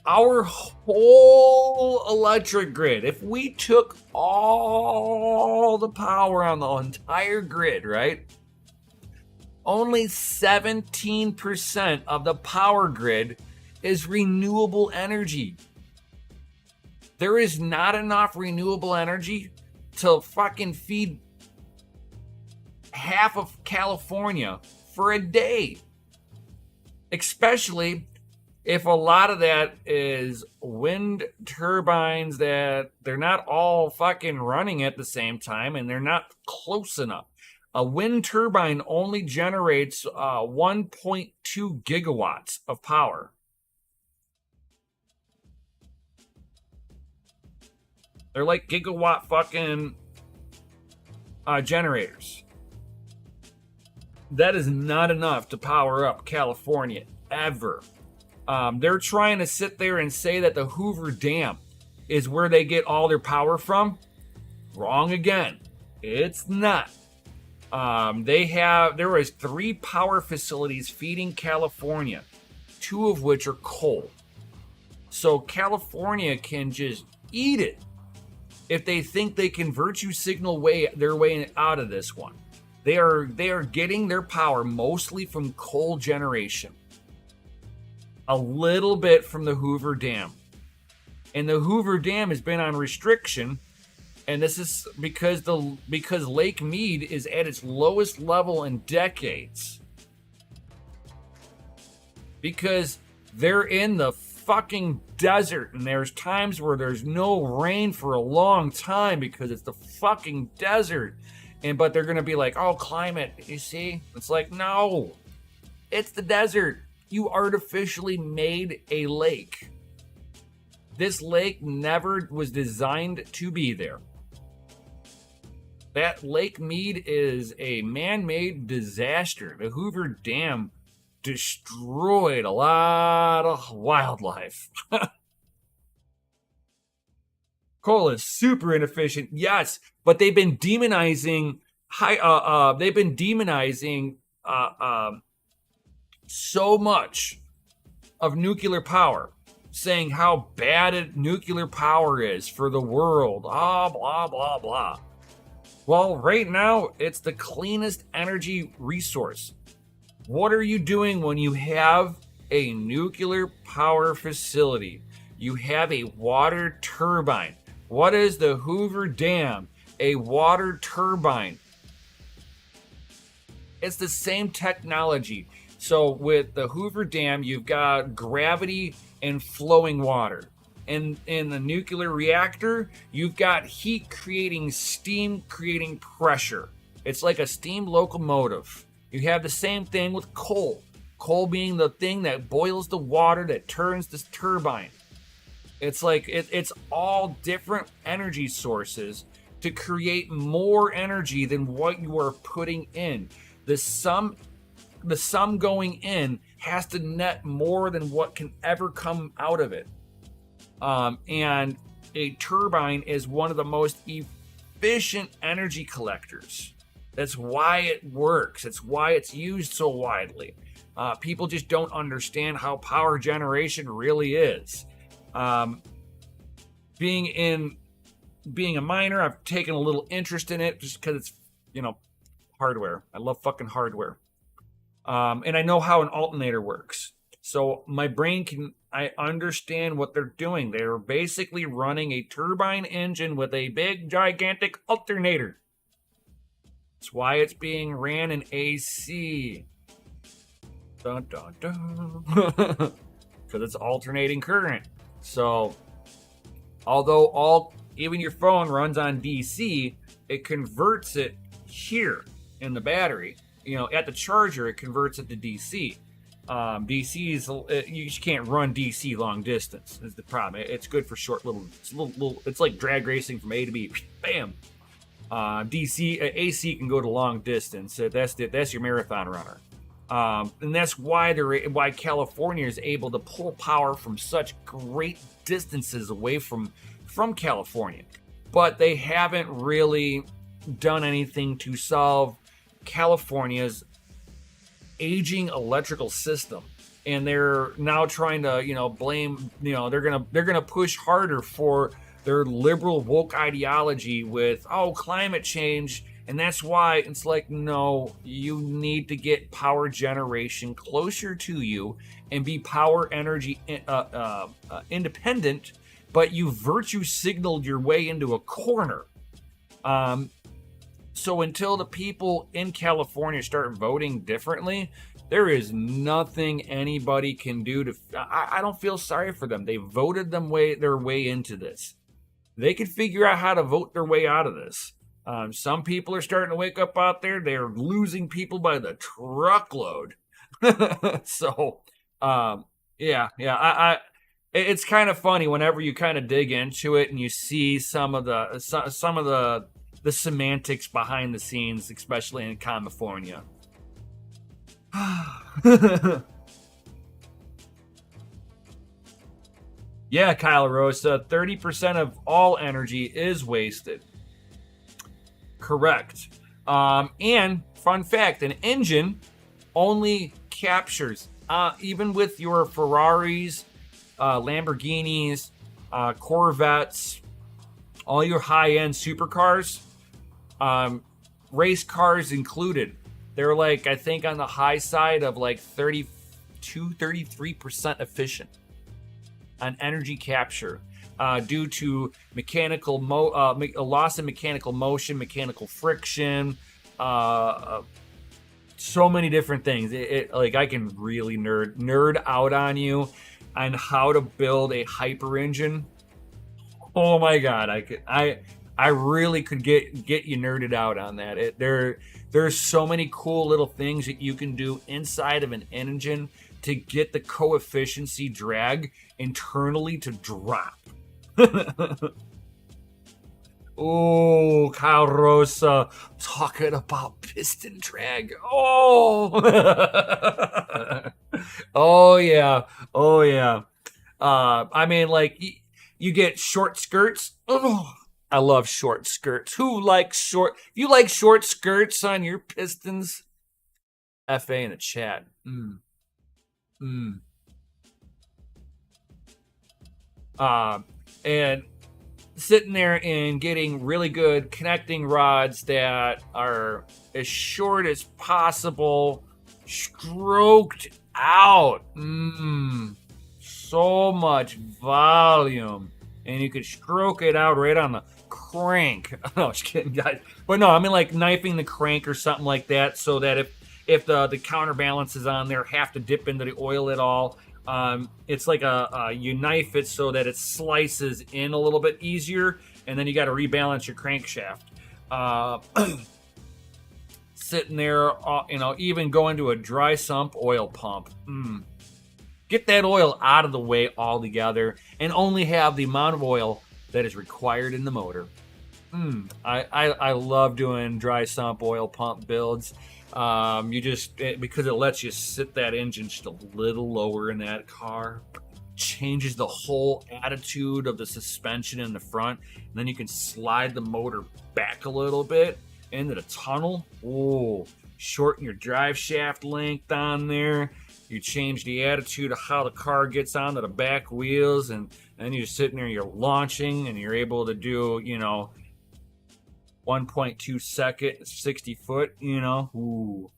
Our whole electric grid, if we took all the power on the entire grid, right? Only 17% of the power grid is renewable energy. There is not enough renewable energy to fucking feed half of California for a day. Especially if a lot of that is wind turbines that they're not all fucking running at the same time and they're not close enough. A wind turbine only generates 1.2 gigawatts of power. They're like gigawatt fucking generators. That is not enough to power up California ever. They're trying to sit there and say that the Hoover Dam is where they get all their power from. Wrong again. It's not. There was 3 power facilities feeding California, 2 of which are coal. So California can just eat it if they think they can virtue signal their way out of this one. They are getting their power mostly from coal generation. A little bit from the Hoover Dam. And the Hoover Dam has been on restriction. And this is because Lake Mead is at its lowest level in decades. Because they're in the fucking desert, and there's times where there's no rain for a long time because it's the fucking desert. But they're going to be like, oh, climate, you see? It's like, no, it's the desert. You artificially made a lake. This lake never was designed to be there. That Lake Mead is a man-made disaster. The Hoover Dam destroyed a lot of wildlife. Coal is super inefficient, yes, but they've been demonizing so much of nuclear power, saying how bad nuclear power is for the world. Blah, blah, blah. Well, right now, it's the cleanest energy resource. What are you doing when you have a nuclear power facility? You have a water turbine. What is the Hoover Dam? A water turbine. It's the same technology. So with the Hoover Dam, you've got gravity and flowing water. And in the nuclear reactor, you've got heat creating steam, creating pressure. It's like a steam locomotive. You have the same thing with coal. Coal being the thing that boils the water that turns this turbine. It's like it's all different energy sources to create more energy than what you are putting in. The sum going in has to net more than what can ever come out of it. And a turbine is one of the most efficient energy collectors. That's why it works. It's why it's used so widely. People just don't understand how power generation really is. Being a miner, I've taken a little interest in it just because it's, hardware. I love fucking hardware. And I know how an alternator works. So my brain I understand what they're doing. They're basically running a turbine engine with a big, gigantic alternator. That's why it's being ran in AC. Dun, dun, dun. Because it's alternating current. So, although even your phone runs on DC, it converts it here in the battery. At the charger, it converts it to DC. DC is you just can't run DC long distance. Is the problem? It's good for short little. It's like drag racing from A to B. Bam. AC can go to long distance. That's your marathon runner. And that's why California is able to pull power from such great distances away from California. But they haven't really done anything to solve California's aging electrical system. And they're now trying to, blame, they're gonna push harder for their liberal woke ideology with, climate change. And that's why it's like, no, you need to get power generation closer to you and be power energy independent, but you virtue signaled your way into a corner. So until the people in California start voting differently, there is nothing anybody can do to... I don't feel sorry for them. They voted their way into this. They could figure out how to vote their way out of this. Some people are starting to wake up out there. They're losing people by the truckload. So, it's kind of funny whenever you kind of dig into it and you see some of the semantics behind the scenes, especially in California. Yeah, Kyle Rosa, 30% of all energy is wasted. Correct. And fun fact, an engine only captures, even with your Ferraris, Lamborghinis, Corvettes, all your high-end supercars, race cars included, they're I think on the high side of 33% efficient on energy capture. Due to mechanical loss in mechanical motion, mechanical friction, so many different things. I can really nerd out on you on how to build a hyper engine. Oh my god, I really could get you nerded out on that. There's so many cool little things that you can do inside of an engine to get the coefficiency drag internally to drop. Oh, Carosa, talking about piston drag. Oh, oh yeah, oh yeah. I mean, like you get short skirts. Oh, I love short skirts. Who likes short? If you like short skirts on your pistons, FA in the chat. And sitting there and getting really good connecting rods that are as short as possible, stroked out. So much volume. And you could stroke it out right on the crank. No, just kidding, guys. But no, I mean like knifing the crank or something like that, so that if the counterbalance is on there, have to dip into the oil at all. It's like you knife it so that it slices in a little bit easier, and then you got to rebalance your crankshaft. Sitting there, even going to a dry sump oil pump. Get that oil out of the way altogether, and only have the amount of oil that is required in the motor. I love doing dry sump oil pump builds. Because it lets you sit that engine just a little lower in that car, changes the whole attitude of the suspension in the front, and then you can slide the motor back a little bit into the tunnel. Oh, shorten your drive shaft length on there. You change the attitude of how the car gets onto the back wheels, and then you're sitting there, you're launching, and you're able to do 1.2 second, 60 foot, Ooh.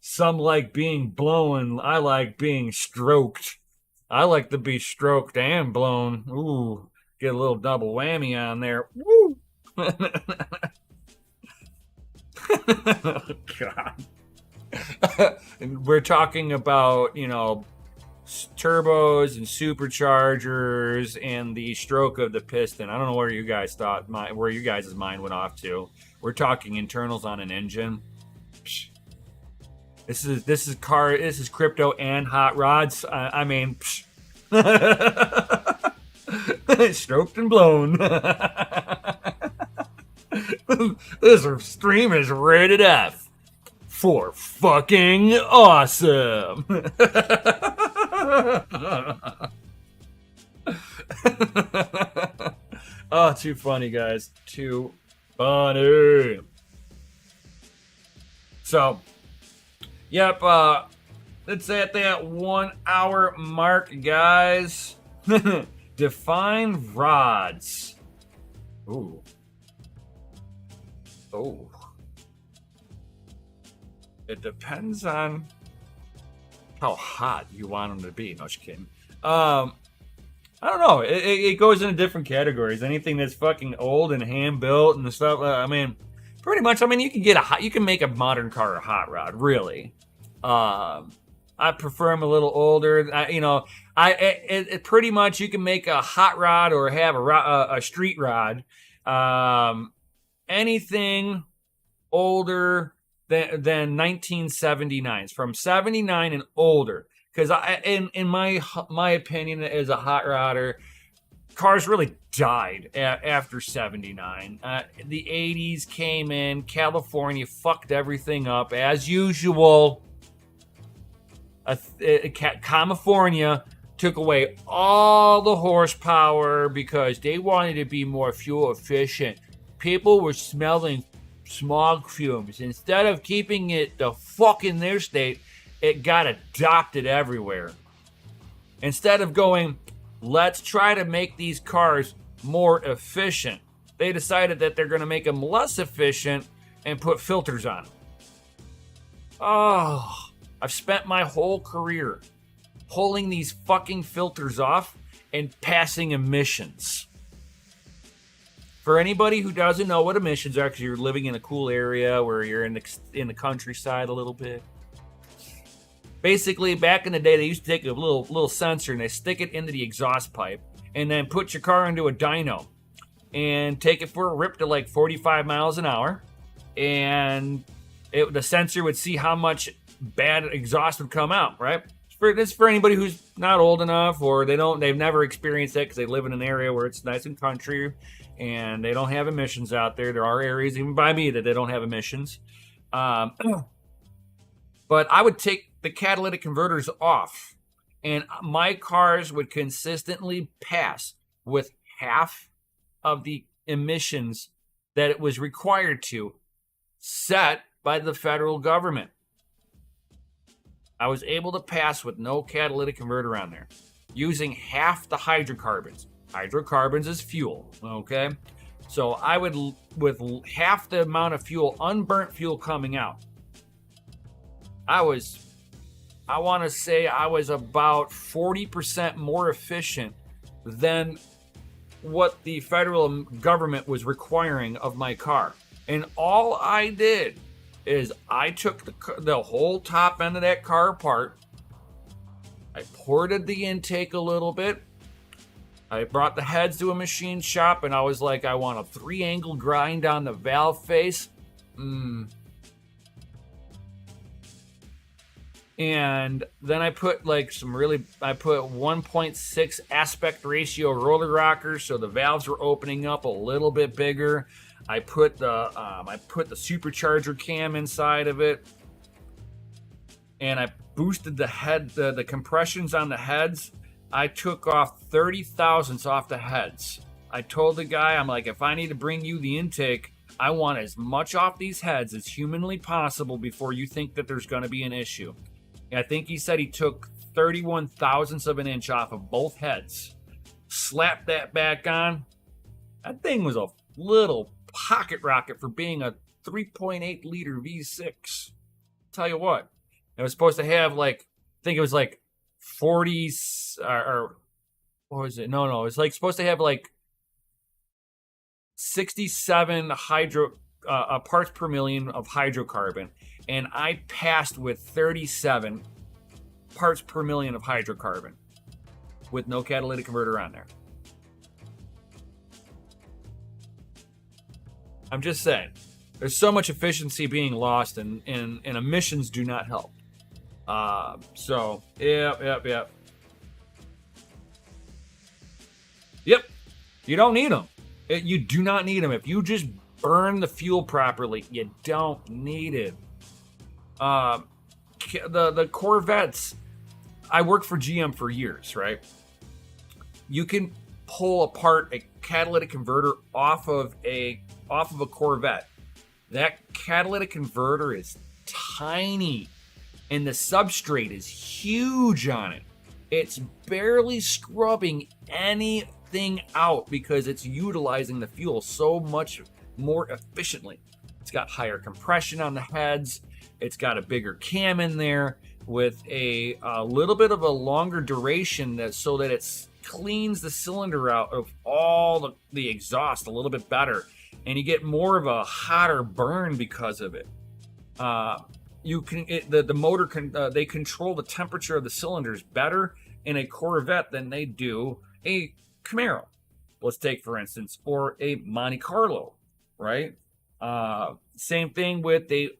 Some like being blown. I like being stroked. I like to be stroked and blown. Ooh, get a little double whammy on there. Woo! God. And we're talking about, turbos and superchargers and the stroke of the piston. I don't know where you guys where you guys' mind went off to. We're talking internals on an engine. This is crypto and hot rods. I mean, stroked and blown. This stream is rated F for fucking awesome. Oh, too funny, guys. Too funny. So, yep, it's at that 1 hour mark, guys. Define rods. Ooh. Oh. It depends on how hot you want them to be. No, just kidding. I don't know. It goes into different categories. Anything that's fucking old and hand built and stuff. I mean, pretty much. I mean, you can make a modern car a hot rod. Really. I prefer them a little older. Pretty much you can make a hot rod or have a street rod. Anything older than 1979s, from 79 and older, because in my opinion, as a hot rodder, cars really died after 79. The 80s came in, California fucked everything up as usual. California took away all the horsepower because they wanted to be more fuel efficient. People were smelling smog fumes. Instead of keeping it the fuck in their state, it got adopted everywhere. Instead of going, let's try to make these cars more efficient, they decided that they're going to make them less efficient and put filters on them. Oh, I've spent my whole career pulling these fucking filters off and passing emissions. For anybody who doesn't know what emissions are, because you're living in a cool area where you're in the countryside a little bit. Basically, back in the day, they used to take a little sensor and they stick it into the exhaust pipe and then put your car into a dyno and take it for a rip to like 45 miles an hour and the sensor would see how much bad exhaust would come out, right? This is for anybody who's not old enough, or they've never experienced that because they live in an area where it's nice and country and they don't have emissions out there. There are areas even by me that they don't have emissions. But I would take the catalytic converters off, and my cars would consistently pass with half of the emissions that it was required to, set by the federal government. I was able to pass with no catalytic converter on there, using half the hydrocarbons. Hydrocarbons is fuel, okay? So I would, with half the amount of fuel, unburnt fuel coming out, I want to say I was about 40% more efficient than what the federal government was requiring of my car. And all I did is I took the whole top end of that car apart. I ported the intake a little bit. I brought the heads to a machine shop, and I was like, I want a 3-angle grind on the valve face. And then I put I put 1.6 aspect ratio roller rockers, so the valves were opening up a little bit bigger. I put the supercharger cam inside of it, and I boosted the compressions on the heads. I took off 30 thousandths off the heads. I told the guy, I'm like, if I need to bring you the intake, I want as much off these heads as humanly possible before you think that there's going to be an issue. And I think he said he took 31 thousandths of an inch off of both heads. Slapped that back on. That thing was a little pocket rocket for being a 3.8 liter V6. Tell you what, it was supposed to have I think it was 40 or what was it? No, it's supposed to have 67 parts per million of hydrocarbon, and I passed with 37 parts per million of hydrocarbon with no catalytic converter on there. I'm just saying, there's so much efficiency being lost, and emissions do not help. Yep. You don't need them. You do not need them. If you just burn the fuel properly, you don't need it. The Corvettes, I worked for GM for years, right? You can pull apart a catalytic converter off of a Corvette. That catalytic converter is tiny, and the substrate is huge on it. It's barely scrubbing anything out because it's utilizing the fuel so much more efficiently. It's got higher compression on the heads. It's got a bigger cam in there with a little bit of a longer duration so that it cleans the cylinder out of all the exhaust a little bit better, and you get more of a hotter burn because of it. The motor they control the temperature of the cylinders better in a Corvette than they do a Camaro. Let's take, for instance, or a Monte Carlo, right? Same thing with the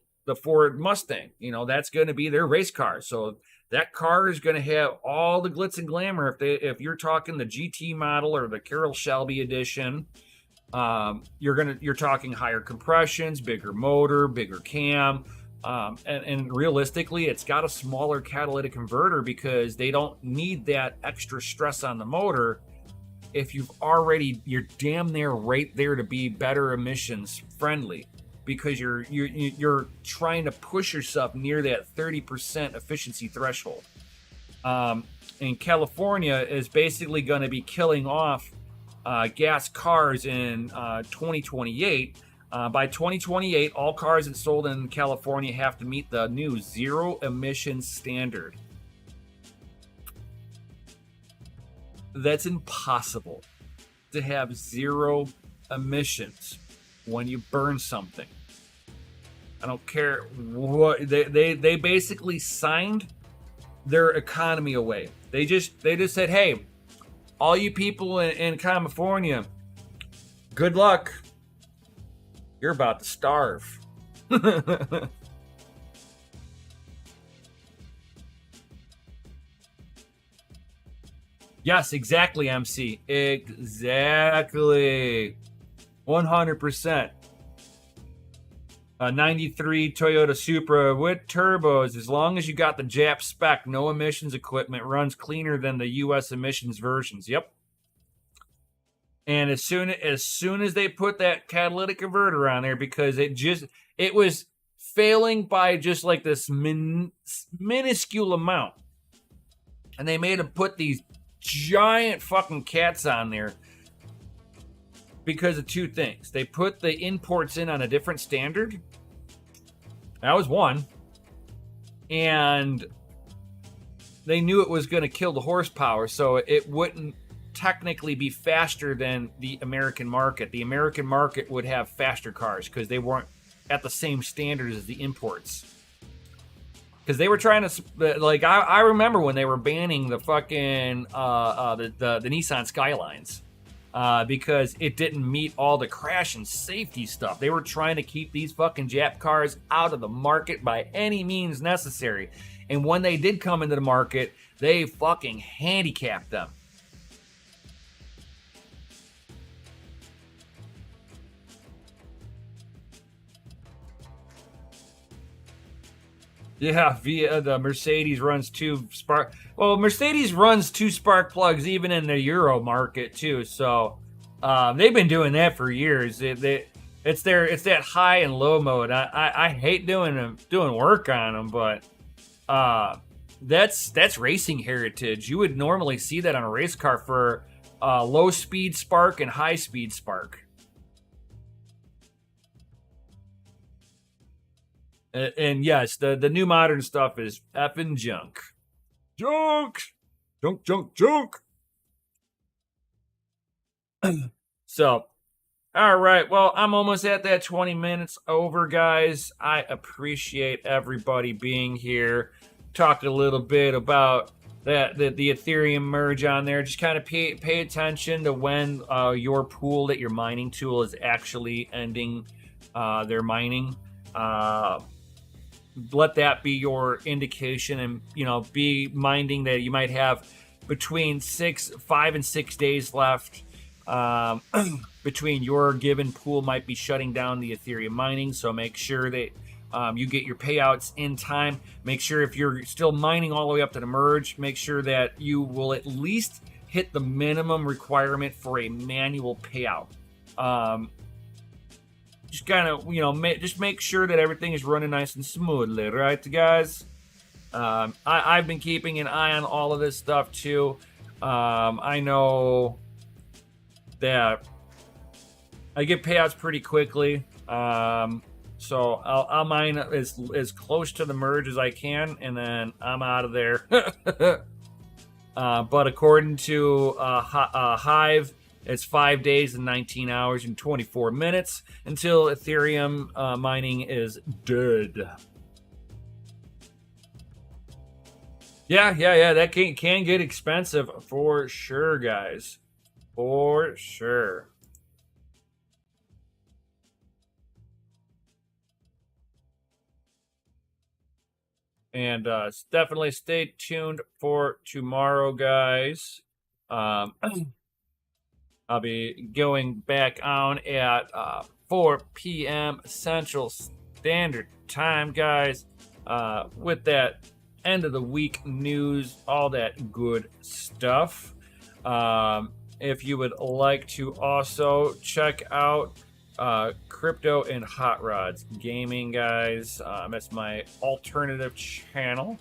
Ford Mustang. That's going to be their race car. So that car is going to have all the glitz and glamour. If you're talking the GT model or the Carroll Shelby edition, you're talking higher compressions, bigger motor, bigger cam. And realistically, it's got a smaller catalytic converter because they don't need that extra stress on the motor. If you're damn near right there to be better emissions friendly, because you're trying to push yourself near that 30% efficiency threshold. And California is basically going to be killing off gas cars in 2028. By 2028, all cars that sold in California have to meet the new zero emission standard. That's impossible to have zero emissions when you burn something. I don't care what they basically signed their economy away. They just said, hey, all you people in California, good luck. You're about to starve. Yes, exactly, MC. Exactly. 100%. A 93 Toyota Supra with turbos. As long as you got the Jap spec, no emissions equipment, runs cleaner than the US emissions versions. Yep. And as soon as they put that catalytic converter on there, because it was failing by just like this minuscule amount, and they made them put these giant fucking cats on there because of two things. They put the imports in on a different standard. That was one. And they knew it was going to kill the horsepower, so it wouldn't technically be faster than the American market. The American market would have faster cars because they weren't at the same standards as the imports. Because they were trying to, like, I remember when they were banning the fucking the Nissan Skylines because it didn't meet all the crash and safety stuff. They were trying to keep these fucking Jap cars out of the market by any means necessary. And when they did come into the market, they fucking handicapped them. Yeah, via the Mercedes runs two spark. Well, Mercedes runs two spark plugs even in the Euro market too. So they've been doing that for years. It's that high and low mode. I hate doing work on them, but that's racing heritage. You would normally see that on a race car for low speed spark and high speed spark. And yes, the new modern stuff is effing junk. Junk. So, all right. Well, I'm almost at that 20 minutes over, guys. I appreciate everybody being here. Talk a little bit about the Ethereum merge on there. Just kind of pay attention to when your pool that you're mining tool is actually ending their mining. Let that be your indication, and be minding that you might have between 5 and 6 days left between your given pool might be shutting down the Ethereum mining. So make sure that you get your payouts in time. Make sure if you're still mining all the way up to the merge, make sure that you will at least hit the minimum requirement for a manual payout. Just kind of, just make sure that everything is running nice and smoothly, right, guys? I've been keeping an eye on all of this stuff, too. I know that I get payouts pretty quickly. So I'll mine as close to the merge as I can, and then I'm out of there. But according to Hive, it's 5 days and 19 hours and 24 minutes until Ethereum mining is dead. Yeah, that can get expensive for sure, guys. For sure. And definitely stay tuned for tomorrow, guys. I'll be going back on at 4 p.m. Central Standard Time, guys, with that end of the week news, all that good stuff. If you would like to also check out Crypto and Hot Rods Gaming, guys, that's my alternative channel.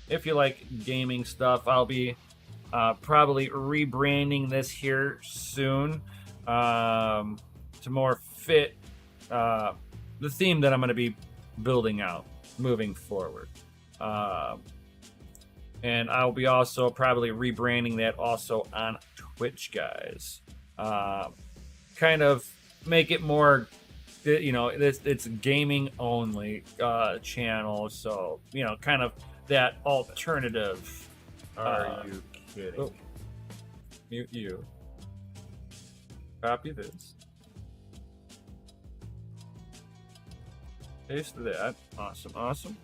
If you like gaming stuff, I'll be probably rebranding this here soon to more fit the theme that I'm going to be building out moving forward. And I'll be also probably rebranding that also on Twitch, guys. Kind of make it more, it's gaming only channel. So, kind of that alternative. Are you kidding? Oh. Mute you. Copy this. Paste that. Awesome.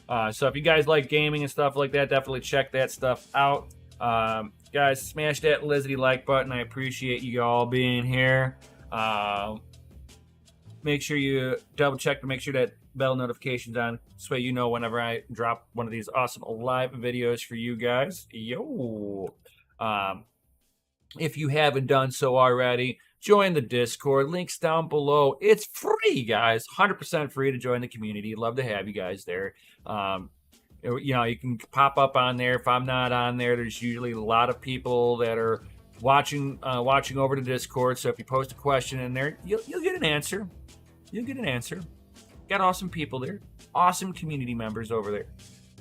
So if you guys like gaming and stuff like that, definitely check that stuff out. Guys, smash that Lizzie like button. I appreciate you all being here. Make sure you double check to make sure that bell notifications on, so you know whenever I drop one of these awesome live videos for you guys. Yo. If you haven't done so already, join the Discord. Links down below. It's free, guys. 100% free to join the community. Love to have you guys there. You can pop up on there. If I'm not on there, there's usually a lot of people that are watching over the Discord. So if you post a question in there, you'll get an answer. You'll get an answer. Got awesome people there. Awesome community members over there.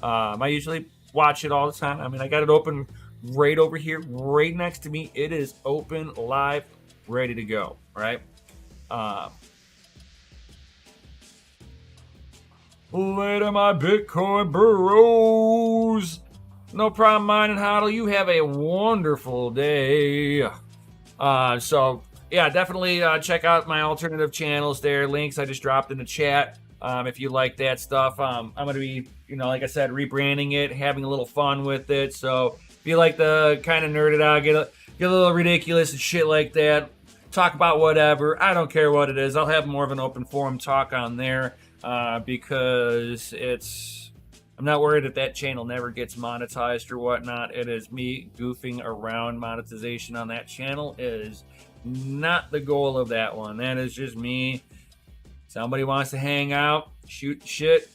I usually watch it all the time. I mean, I got it open right over here, right next to me. It is open, live, ready to go, right? Later, my Bitcoin bros. No problem, mine and Hodl. You have a wonderful day. Yeah, definitely check out my alternative channels there. Links I just dropped in the chat. If you like that stuff, I'm going to be, like I said, rebranding it, having a little fun with it. So if you like the kind of nerd it out, get a little ridiculous and shit like that, talk about whatever. I don't care what it is. I'll have more of an open forum talk on there because I'm not worried if that channel never gets monetized or whatnot. It is me goofing around. Monetization on that channel is not the goal of that one. That is just me. Somebody wants to hang out, shoot shit.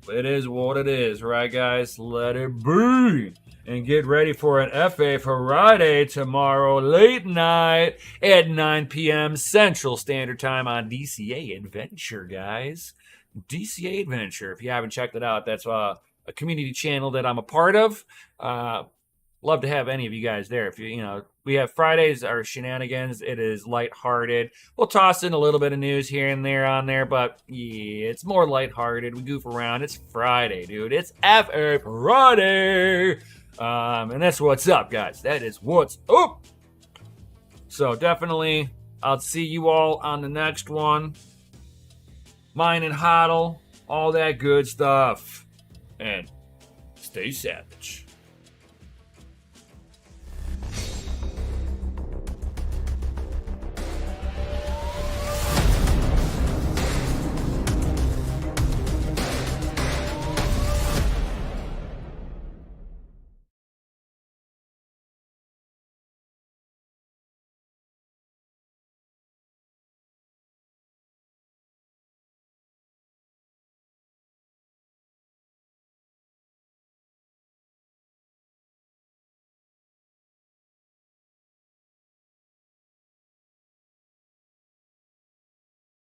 It is what it is, right, guys? Let it be. And get ready for an FA Friday tomorrow, late night at 9 p.m. Central Standard Time on DCA Adventure, guys. DCA Adventure. If you haven't checked it out, that's a community channel that I'm a part of. Love to have any of you guys there. If we have Fridays, our shenanigans. It is lighthearted. We'll toss in a little bit of news here and there on there, but yeah, it's more lighthearted. We goof around. It's Friday, dude. It's FA Friday. And that's what's up, guys. That is what's up. So definitely, I'll see you all on the next one. Mine and Hodl, all that good stuff. And stay savage.